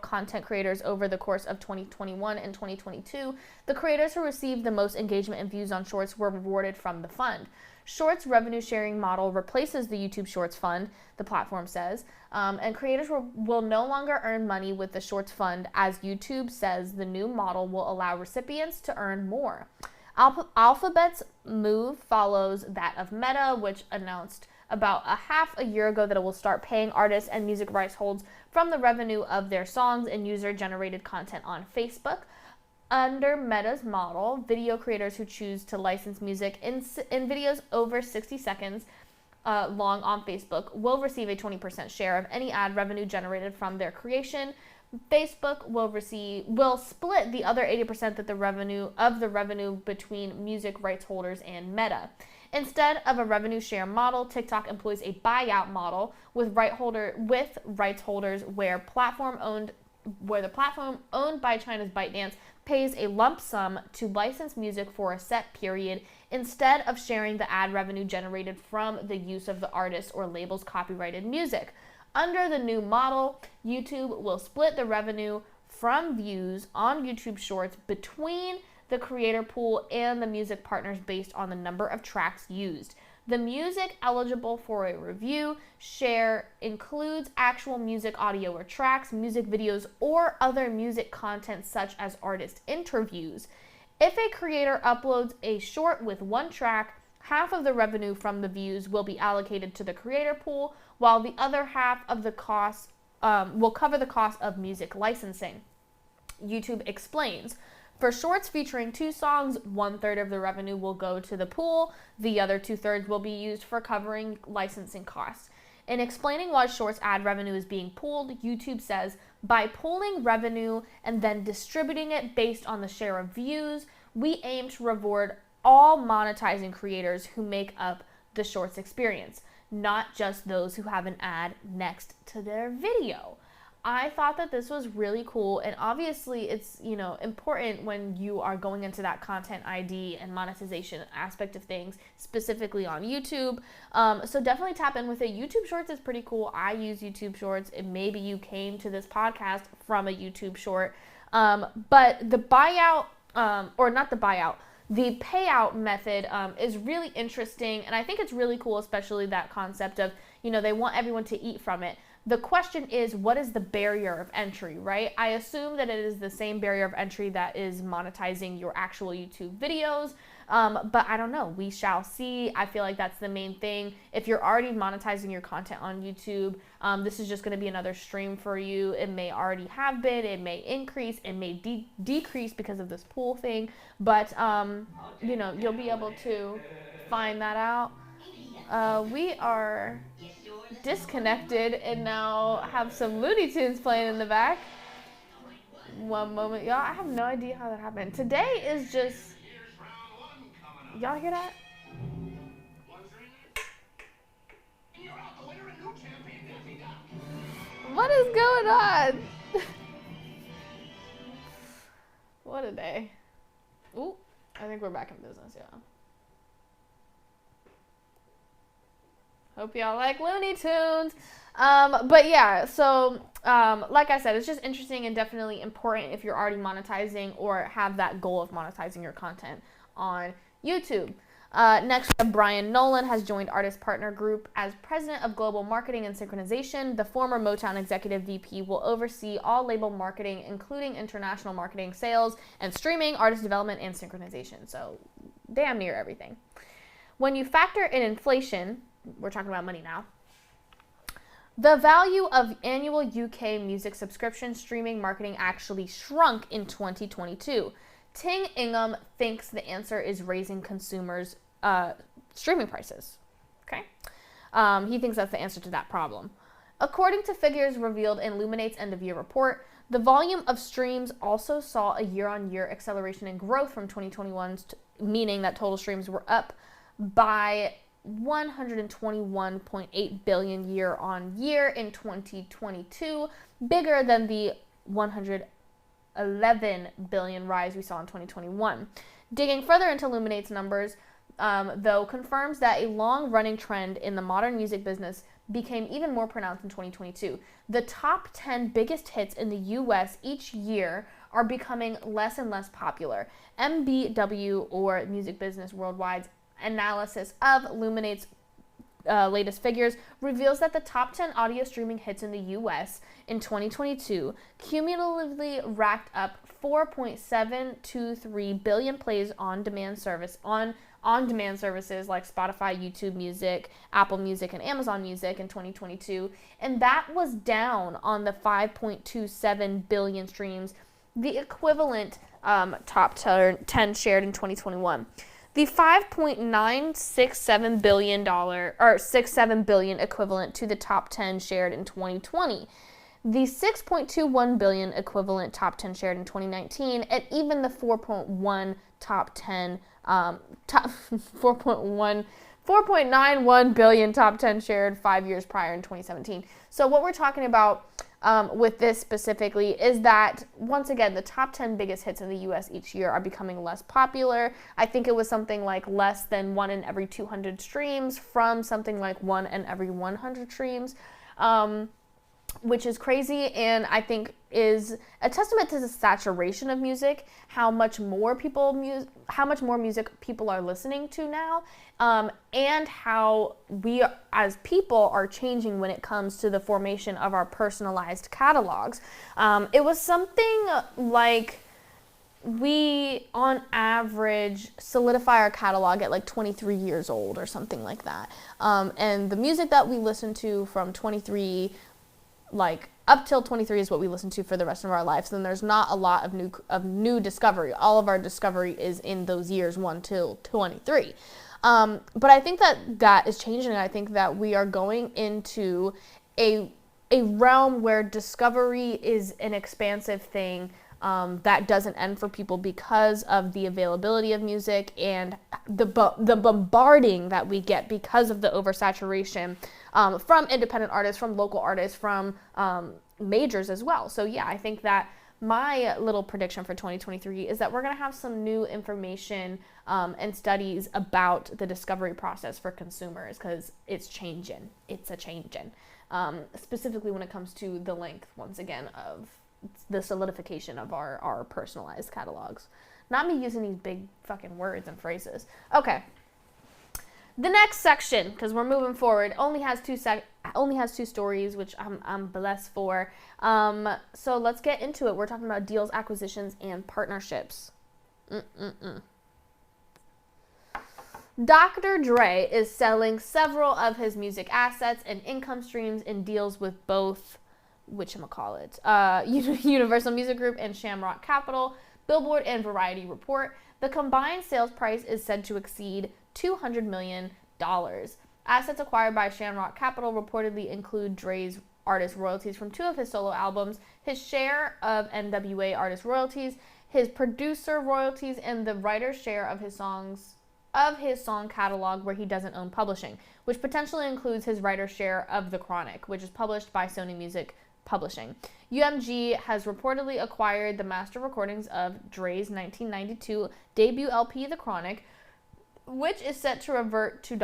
content creators over the course of 2021 and 2022. The creators who received the most engagement and views on Shorts were rewarded from the fund. Shorts revenue sharing model replaces the YouTube Shorts fund, the platform says, and creators will no longer earn money with the Shorts fund, as YouTube says the new model will allow recipients to earn more. Alphabet's move follows that of Meta, which announced about half a year ago that it will start paying artists and music rights holds from the revenue of their songs and user-generated content on Facebook. Under Meta's model, video creators who choose to license music in videos over 60 seconds long on Facebook will receive a 20% share of any ad revenue generated from their creation. Facebook will split the other 80% of the revenue between music rights holders and Meta. Instead of a revenue share model, TikTok employs a buyout model with rights holders where the platform owned by China's ByteDance pays a lump sum to license music for a set period instead of sharing the ad revenue generated from the use of the artist or label's copyrighted music. Under the new model, YouTube will split the revenue from views on YouTube Shorts between the creator pool, and the music partners based on the number of tracks used. The music eligible for a review share includes actual music, audio, or tracks, music videos, or other music content such as artist interviews. If a creator uploads a short with one track, half of the revenue from the views will be allocated to the creator pool, while the other half of the cost will cover the cost of music licensing. YouTube explains. For shorts featuring 2 songs, 1/3 of the revenue will go to the pool. The other 2/3 will be used for covering licensing costs. In explaining why shorts ad revenue is being pooled, YouTube says, by pooling revenue and then distributing it based on the share of views, we aim to reward all monetizing creators who make up the shorts experience, not just those who have an ad next to their video. I thought that this was really cool, and obviously it's, important when you are going into that content ID and monetization aspect of things, specifically on YouTube. So definitely tap in with it. YouTube Shorts is pretty cool. I use YouTube Shorts, and maybe you came to this podcast from a YouTube Short. But the buyout, the payout method is really interesting, and I think it's really cool, especially that concept of, they want everyone to eat from it. The question is, what is the barrier of entry, right? I assume that it is the same barrier of entry that is monetizing your actual YouTube videos, but I don't know. We shall see. I feel like that's the main thing. If you're already monetizing your content on YouTube, this is just going to be another stream for you. It may already have been. It may increase. It may decrease because of this pool thing, but, you'll be able to find that out. We are disconnected and now have some Looney Tunes playing in the back. One moment, y'all. I have no idea how that happened. Today is just... Y'all hear that? What is going on? What a day. Ooh, I think we're back in business, y'all. Hope y'all like Looney Tunes. But yeah, so like I said, it's just interesting and definitely important if you're already monetizing or have that goal of monetizing your content on YouTube. Next, Brian Nolan has joined Artist Partner Group as President of Global Marketing and Synchronization. The former Motown Executive VP will oversee all label marketing, including international marketing, sales, and streaming, artist development, and synchronization. So damn near everything. When you factor in inflation, we're talking about money now, the value of annual UK music subscription streaming marketing actually shrunk in 2022. Ting Ingham thinks the answer is raising consumers' streaming prices. Okay, he thinks that's the answer to that problem. According to figures revealed in Luminate's end-of-year report, the volume of streams also saw a year-on-year acceleration in growth from 2021, meaning that total streams were up by 121.8 billion year on year in 2022, bigger than the 111 billion rise we saw in 2021. Digging further into Luminate's numbers, though, confirms that a long-running trend in the modern music business became even more pronounced in 2022. The top 10 biggest hits in the US each year are becoming less and less popular. MBW, or Music Business Worldwide's analysis of Luminate's latest figures, reveals that the top 10 audio streaming hits in the US in 2022 cumulatively racked up 4.723 billion plays on demand services like Spotify, YouTube Music, Apple Music, and Amazon Music in 2022, and that was down on the 5.27 billion streams, the equivalent top 10 shared in 2021. The $5.967 billion or $67 billion equivalent to the top 10 shared in 2020, the $6.21 billion equivalent top 10 shared in 2019, and even the 4.91 billion top 10 shared 5 years prior in 2017. So what we're talking about with this specifically is that, once again, the top 10 biggest hits in the US each year are becoming less popular. I think it was something like less than 1 in every 200 streams from something like 1 in every 100 streams. which is crazy, and I think is a testament to the saturation of music, how much more music people are listening to now, and how we as people are changing when it comes to the formation of our personalized catalogs. It was something like we, on average, solidify our catalog at like 23 years old or something like that. And the music that we listen to from 23, like up till 23 is what we listen to for the rest of our lives. Then there's not a lot of new discovery. All of our discovery is in those years 1 till 23. But I think that is changing. I think that we are going into a realm where discovery is an expansive thing, that doesn't end for people because of the availability of music and the bombarding that we get because of the oversaturation, from independent artists, from local artists, from majors as well. So yeah, I think that my little prediction for 2023 is that we're going to have some new information and studies about the discovery process for consumers, because it's changing. It's a changing. Specifically when it comes to the length, once again, of the solidification of our personalized catalogs. Not me using these big fucking words and phrases. Okay. The next section, because we're moving forward, only has two stories, which I'm blessed for. So let's get into it. We're talking about deals, acquisitions, and partnerships. Dr. Dre is selling several of his music assets and income streams in deals with both Universal Music Group and Shamrock Capital, Billboard and Variety report. The combined sales price is said to exceed $200 million. Assets acquired by Shamrock Capital reportedly include Dre's artist royalties from 2 of his solo albums, his share of NWA artist royalties, his producer royalties, and the writer's share of his song catalog where he doesn't own publishing, which potentially includes his writer's share of The Chronic, which is published by Sony Music Publishing. UMG has reportedly acquired the master recordings of Dre's 1992 debut LP, The Chronic, which is set to revert to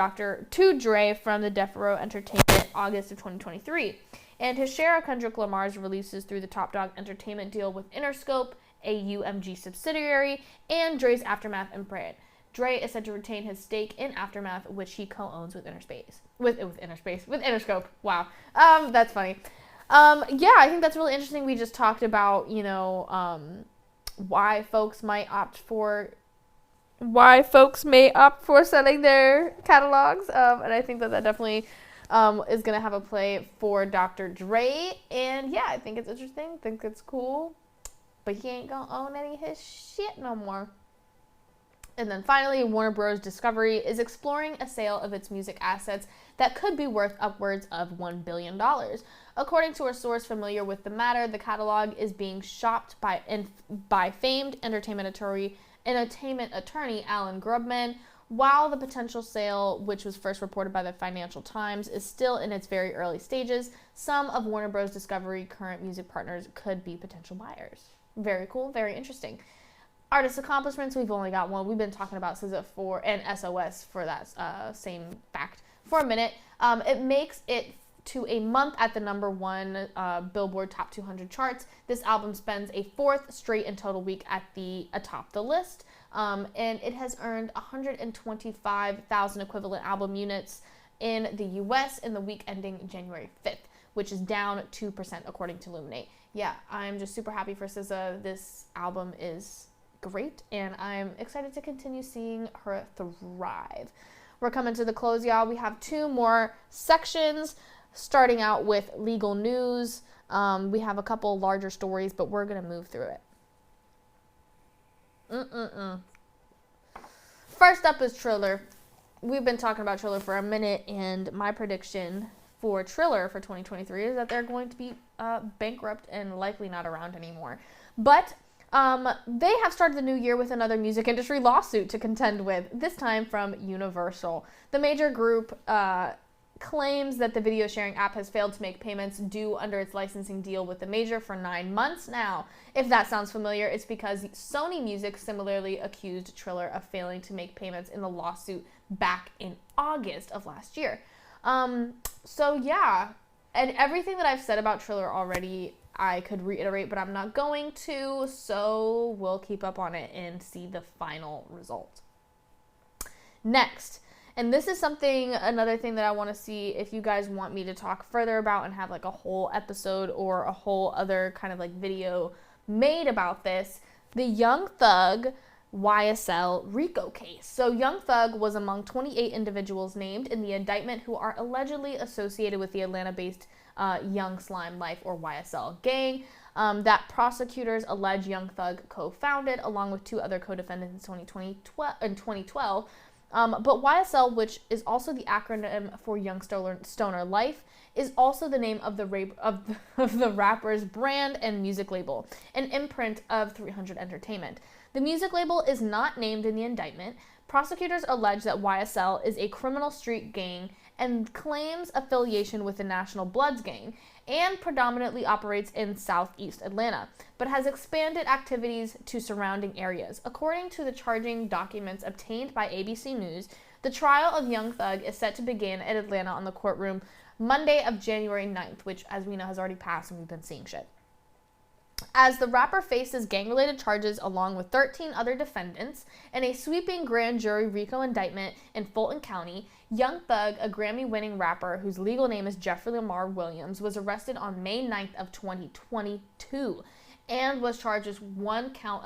Dre from the Death Row Entertainment August of 2023, and his share of Kendrick Lamar's releases through the Top Dog Entertainment deal with Interscope, a UMG subsidiary, and Dre's Aftermath imprint. Dre is said to retain his stake in Aftermath, which he co-owns with Interscope. Wow, that's funny. Yeah, I think that's really interesting. We just talked about, why folks may opt for selling their catalogs. And I think that definitely is going to have a play for Dr. Dre. And yeah, I think it's interesting. I think it's cool. But he ain't going to own any of his shit no more. And then finally, Warner Bros. Discovery is exploring a sale of its music assets that could be worth upwards of $1 billion. According to a source familiar with the matter, the catalog is being shopped by famed entertainment attorney Alan Grubman. While the potential sale, which was first reported by the Financial Times, is still in its very early stages, some of Warner Bros. Discovery current music partners could be potential buyers. Very cool, very interesting. Artist accomplishments, we've only got one. We've been talking about SZA and SOS for that same fact for a minute. It makes it to a month at the number 1 Billboard Top 200 charts. This album spends a 4th straight and total week atop the list. And it has earned 125,000 equivalent album units in the U.S. in the week ending January 5th, which is down 2% according to Illuminate. Yeah, I'm just super happy for SZA. This album is great, and I'm excited to continue seeing her thrive. We're coming to the close, y'all. We have 2 more sections, starting out with legal news. We have a couple larger stories, but we're going to move through it. First up is Triller. We've been talking about Triller for a minute, and my prediction for Triller for 2023 is that they're going to be bankrupt and likely not around anymore. But they have started the new year with another music industry lawsuit to contend with, this time from Universal. The major group claims that the video sharing app has failed to make payments due under its licensing deal with the major for 9 months now. If that sounds familiar, it's because Sony Music similarly accused Triller of failing to make payments in the lawsuit back in August of last year. So yeah, And everything that I've said about Triller already, I could reiterate, but I'm not going to, so we'll keep up on it and see the final result. Next, and this is another thing that I want to see if you guys want me to talk further about and have like a whole episode or a whole other kind of like video made about this, the Young Thug YSL RICO case. So Young Thug was among 28 individuals named in the indictment who are allegedly associated with the Atlanta-based Young Slime Life or YSL gang that prosecutors allege Young Thug co-founded along with 2 other co-defendants in 2012. But YSL, which is also the acronym for Young Stoner Life, is also the name of the rapper's brand and music label, an imprint of 300 Entertainment. The music label is not named in the indictment. Prosecutors allege that YSL is a criminal street gang and claims affiliation with the National Bloods gang and predominantly operates in southeast Atlanta, but has expanded activities to surrounding areas. According to the charging documents obtained by ABC News, the trial of Young Thug is set to begin in Atlanta on the courtroom Monday of January 9th, which, as we know, has already passed and we've been seeing shit. As the rapper faces gang-related charges along with 13 other defendants in a sweeping grand jury RICO indictment in Fulton County, Young Thug, a Grammy-winning rapper whose legal name is Jeffrey Lamar Williams, was arrested on May 9th of 2022 and was charged with 1 count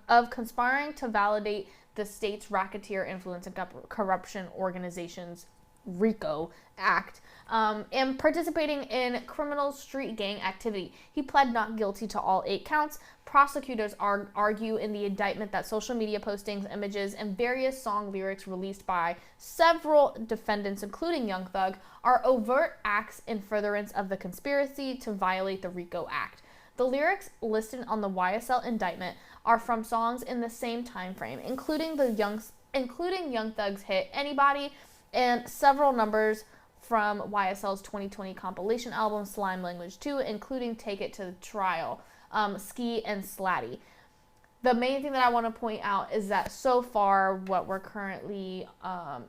of conspiring to validate the state's Racketeer Influence and Corruption Organizations RICO Act, and participating in criminal street gang activity. He pled not guilty to all 8 counts. Prosecutors argue in the indictment that social media postings, images, and various song lyrics released by several defendants, including Young Thug, are overt acts in furtherance of the conspiracy to violate the RICO Act. The lyrics listed on the YSL indictment are from songs in the same time frame, including Young Thug's hit Anybody, and several numbers from YSL's 2020 compilation album Slime Language 2, including Take It to the Trial, Ski, and Slatty. The main thing that I want to point out is that so far, what we're currently,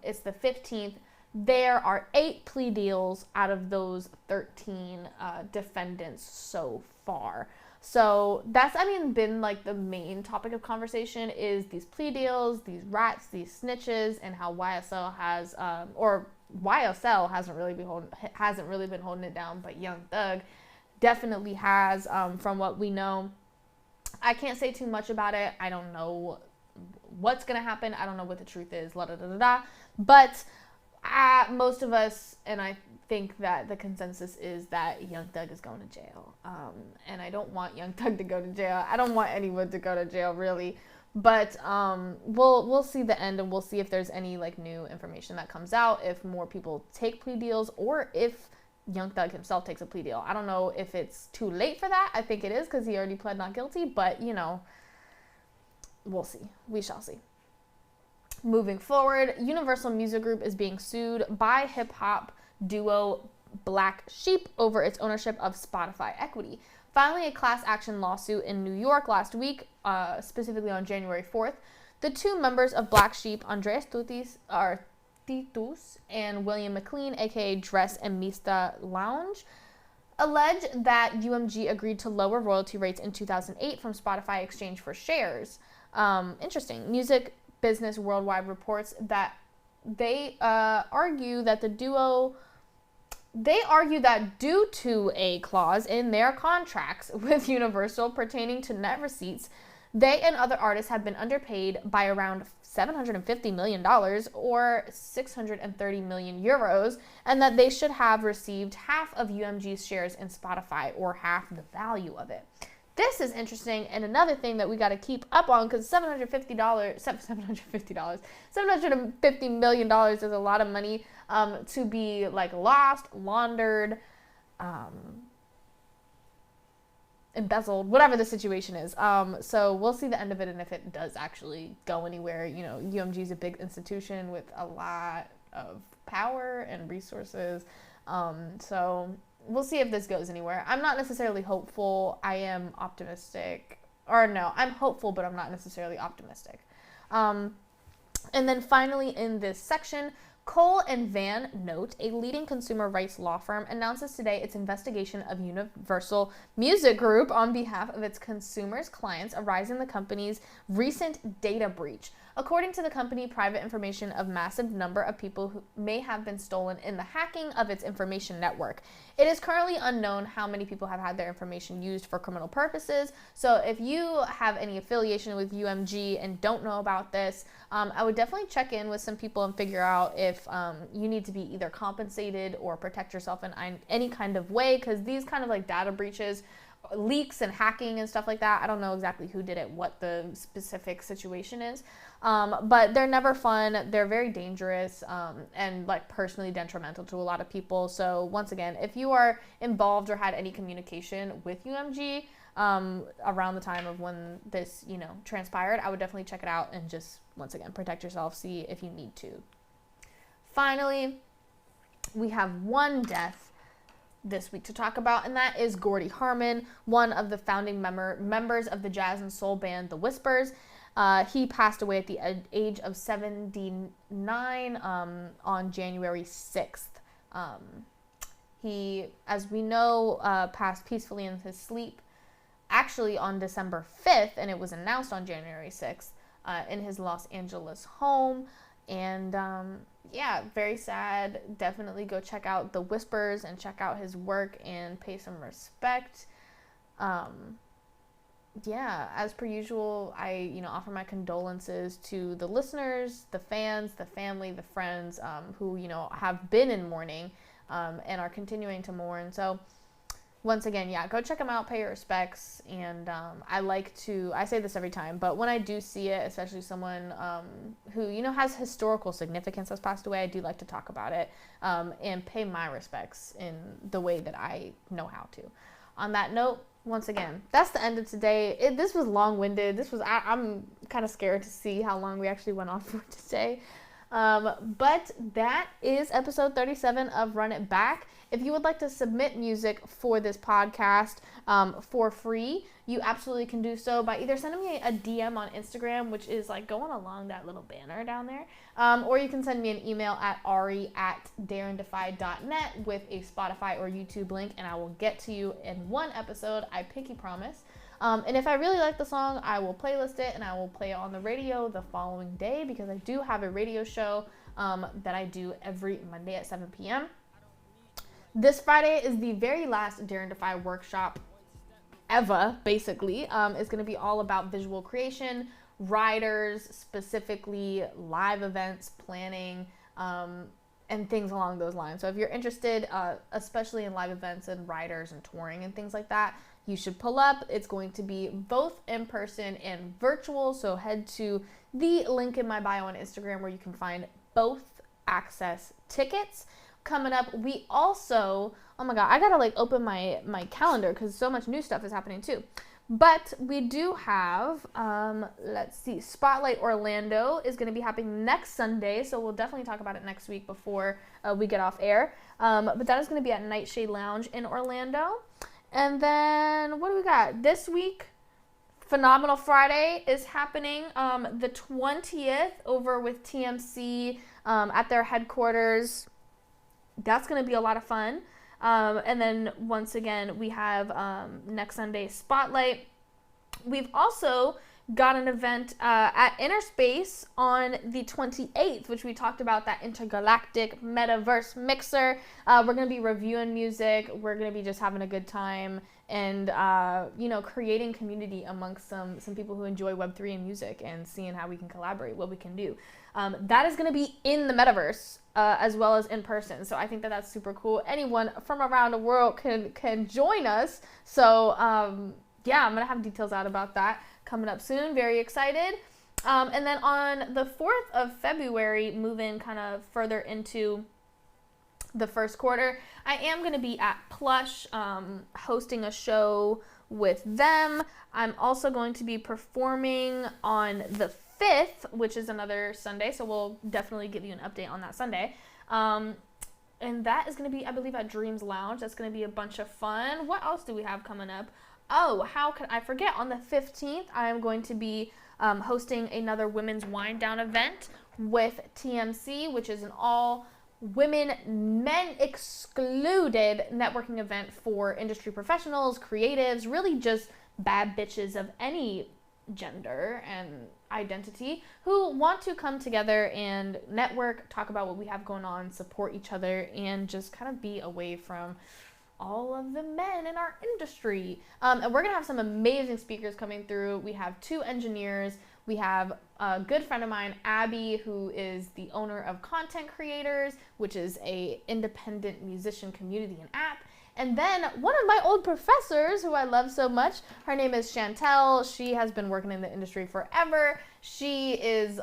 it's the 15th, there are 8 plea deals out of those 13 defendants so far. So that's, been like the main topic of conversation is these plea deals, these rats, these snitches, and how YSL has, YSL hasn't really been holding it down, but Young Thug definitely has, from what we know. I can't say too much about it. I don't know what's going to happen. I don't know what the truth is, but most of us, and I think that the consensus is that Young Thug is going to jail. And I don't want Young Thug to go to jail. I don't want anyone to go to jail, really. But we'll see the end, and we'll see if there's any like new information that comes out, if more people take plea deals, or if Young Thug himself takes a plea deal. I don't know if it's too late for that. I think it is because he already pled not guilty, but we'll see. We shall see. Moving forward, Universal Music Group is being sued by hip-hop duo Black Sheep over its ownership of Spotify equity, filing a class action lawsuit in New York last week, specifically on January 4th. The 2 members of Black Sheep, Andreas Titus and William McLean, aka Dress and Mista Lounge, allege that UMG agreed to lower royalty rates in 2008 from Spotify exchange for shares. Interesting. Music Business Worldwide reports that they argue that due to a clause in their contracts with Universal pertaining to net receipts, they and other artists have been underpaid by around $750 million or 630 million euros, and that they should have received half of UMG's shares in Spotify or half the value of it. This is interesting, and another thing that we got to keep up on, because $750 million is a lot of money to be like lost, laundered, embezzled, whatever the situation is. So we'll see the end of it, and if it does actually go anywhere. UMG is a big institution with a lot of power and resources. So we'll see if this goes anywhere. I'm not necessarily hopeful. I am optimistic. Or no, I'm hopeful, but I'm not necessarily optimistic. And then finally in this section, Cole and Van Note, a leading consumer rights law firm, announces today its investigation of Universal Music Group on behalf of its consumers' clients arising in the company's recent data breach. According to the company, private information of massive number of people who may have been stolen in the hacking of its information network. It is currently unknown how many people have had their information used for criminal purposes. So if you have any affiliation with UMG and don't know about this, I would definitely check in with some people and figure out if you need to be either compensated or protect yourself in any kind of way, because these kind of like data breaches, leaks and hacking and stuff like that, I don't know exactly who did it, what the specific situation is, but they're never fun. They're very dangerous and like personally detrimental to a lot of people. So once again, if you are involved or had any communication with UMG around the time of when this, transpired, I would definitely check it out and just, once again, protect yourself, see if you need to. Finally, we have one death this week to talk about, and that is Gordy Harmon, one of the founding members of the jazz and soul band The Whispers. He passed away at the age of 79 on January 6th. He, as we know, passed peacefully in his sleep, actually on December 5th, and it was announced on January 6th in his Los Angeles home. And very sad. Definitely go check out The Whispers and check out his work and pay some respect. As per usual, I offer my condolences to the listeners, the fans, the family, the friends who have been in mourning and are continuing to mourn. So once again, go check them out, pay your respects. And I say this every time, but when I do see it, especially someone who, has historical significance has passed away, I do like to talk about it and pay my respects in the way that I know how to. On that note, once again, that's the end of today. This was long-winded. I'm kind of scared to see how long we actually went on for today. But that is episode 37 of Run It Back. If you would like to submit music for this podcast for free, you absolutely can do so by either sending me a DM on Instagram, which is like going along that little banner down there, or you can send me an email at ari@darendefy.net with a Spotify or YouTube link, and I will get to you in one episode. I pinky promise. And if I really like the song, I will playlist it and I will play it on the radio the following day, because I do have a radio show that I do every Monday at 7 p.m. This Friday is the very last Dare and Defy workshop ever, basically. It's going to be all about visual creation, riders, specifically live events, planning, and things along those lines. So if you're interested, especially in live events and riders and touring and things like that, you should pull up. It's going to be both in person and virtual. So head to the link in my bio on Instagram where you can find both access tickets. Coming up, we also, oh my god, I gotta open my calendar because so much new stuff is happening too. But we do have, let's see, Spotlight Orlando is going to be happening next Sunday, so we'll definitely talk about it next week before we get off air. But that is going to be at Nightshade Lounge in Orlando. And then, what do we got? This week, Phenomenal Friday is happening the 20th over with TMC at their headquarters. That's going to be a lot of fun. And then once again, we have next Sunday Spotlight. We've also got an event at Inner Space on the 28th, which we talked about, that intergalactic metaverse mixer. We're going to be reviewing music. We're going to be just having a good time and, creating community amongst some people who enjoy Web3 and music, and seeing how we can collaborate, what we can do. That is going to be in the metaverse as well as in person. So I think that's super cool. Anyone from around the world can join us. So I'm going to have details out about that coming up soon. Very excited. And then on the 4th of February, moving kind of further into the first quarter, I am going to be at Plush hosting a show with them. I'm also going to be performing on the 5th, which is another Sunday, so we'll definitely give you an update on that Sunday. And that is going to be, I believe, at Dreams Lounge. That's going to be a bunch of fun. What else do we have coming up? Oh, how could I forget? On the 15th, I am going to be hosting another women's wind down event with TMC, which is an all women, men excluded networking event for industry professionals, creatives, really just bad bitches of any gender and identity who want to come together and network, talk about what we have going on, support each other, and just kind of be away from all of the men in our industry. And we're gonna have some amazing speakers coming through. We have 2 engineers. We have a good friend of mine, Abby, who is the owner of Content Creators, which is a independent musician community and app. And then one of my old professors who I love so much, her name is Chantel. She has been working in the industry forever. She is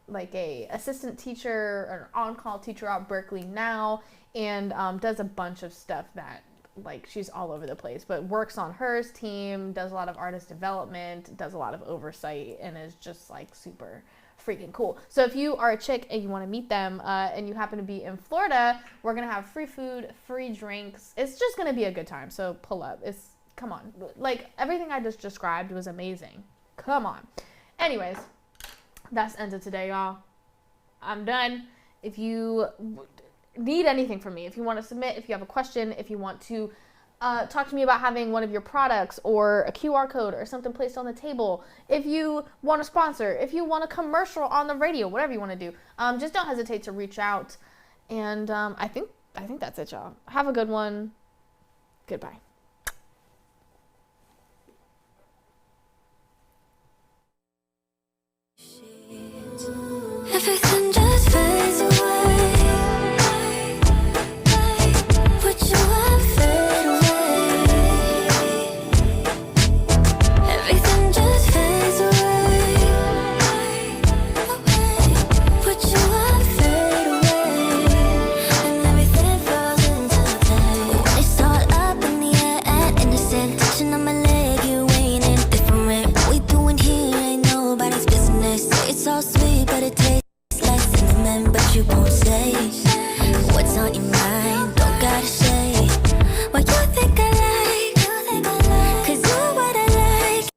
like a assistant teacher or an on-call teacher at Berkeley now, and does a bunch of stuff that, like, she's all over the place, but works on her team, does a lot of artist development, does a lot of oversight, and is just like super freaking cool. So if you are a chick and you want to meet them and you happen to be in Florida, we're gonna have free food, free drinks. It's just gonna be a good time. So pull up. Come on, like everything I just described was amazing. Come on. Anyways, that's the end of today, y'all. I'm done. If you need anything from me, if you want to submit, if you have a question, if you want to talk to me about having one of your products or a QR code or something placed on the table, if you want to sponsor, if you want a commercial on the radio, whatever you want to do, just don't hesitate to reach out. And I think that's it, y'all. Have a good one. Goodbye. Everything just fades away. Put you up, fade away. Everything just fades away. Put you up, fade away. And everything falls into place. When it's all up in the air and innocent, touching on my leg, you ain't indifferent. What we doing here ain't nobody's business. It's all sweet, but it tastes like cinnamon, but you won't say what's on your mind. Don't gotta say what you think I like, 'cause you're what I like.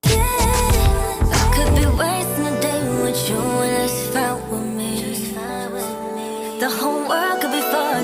Yeah, I could be wasting a day with you when it's fine with me. The whole world could be for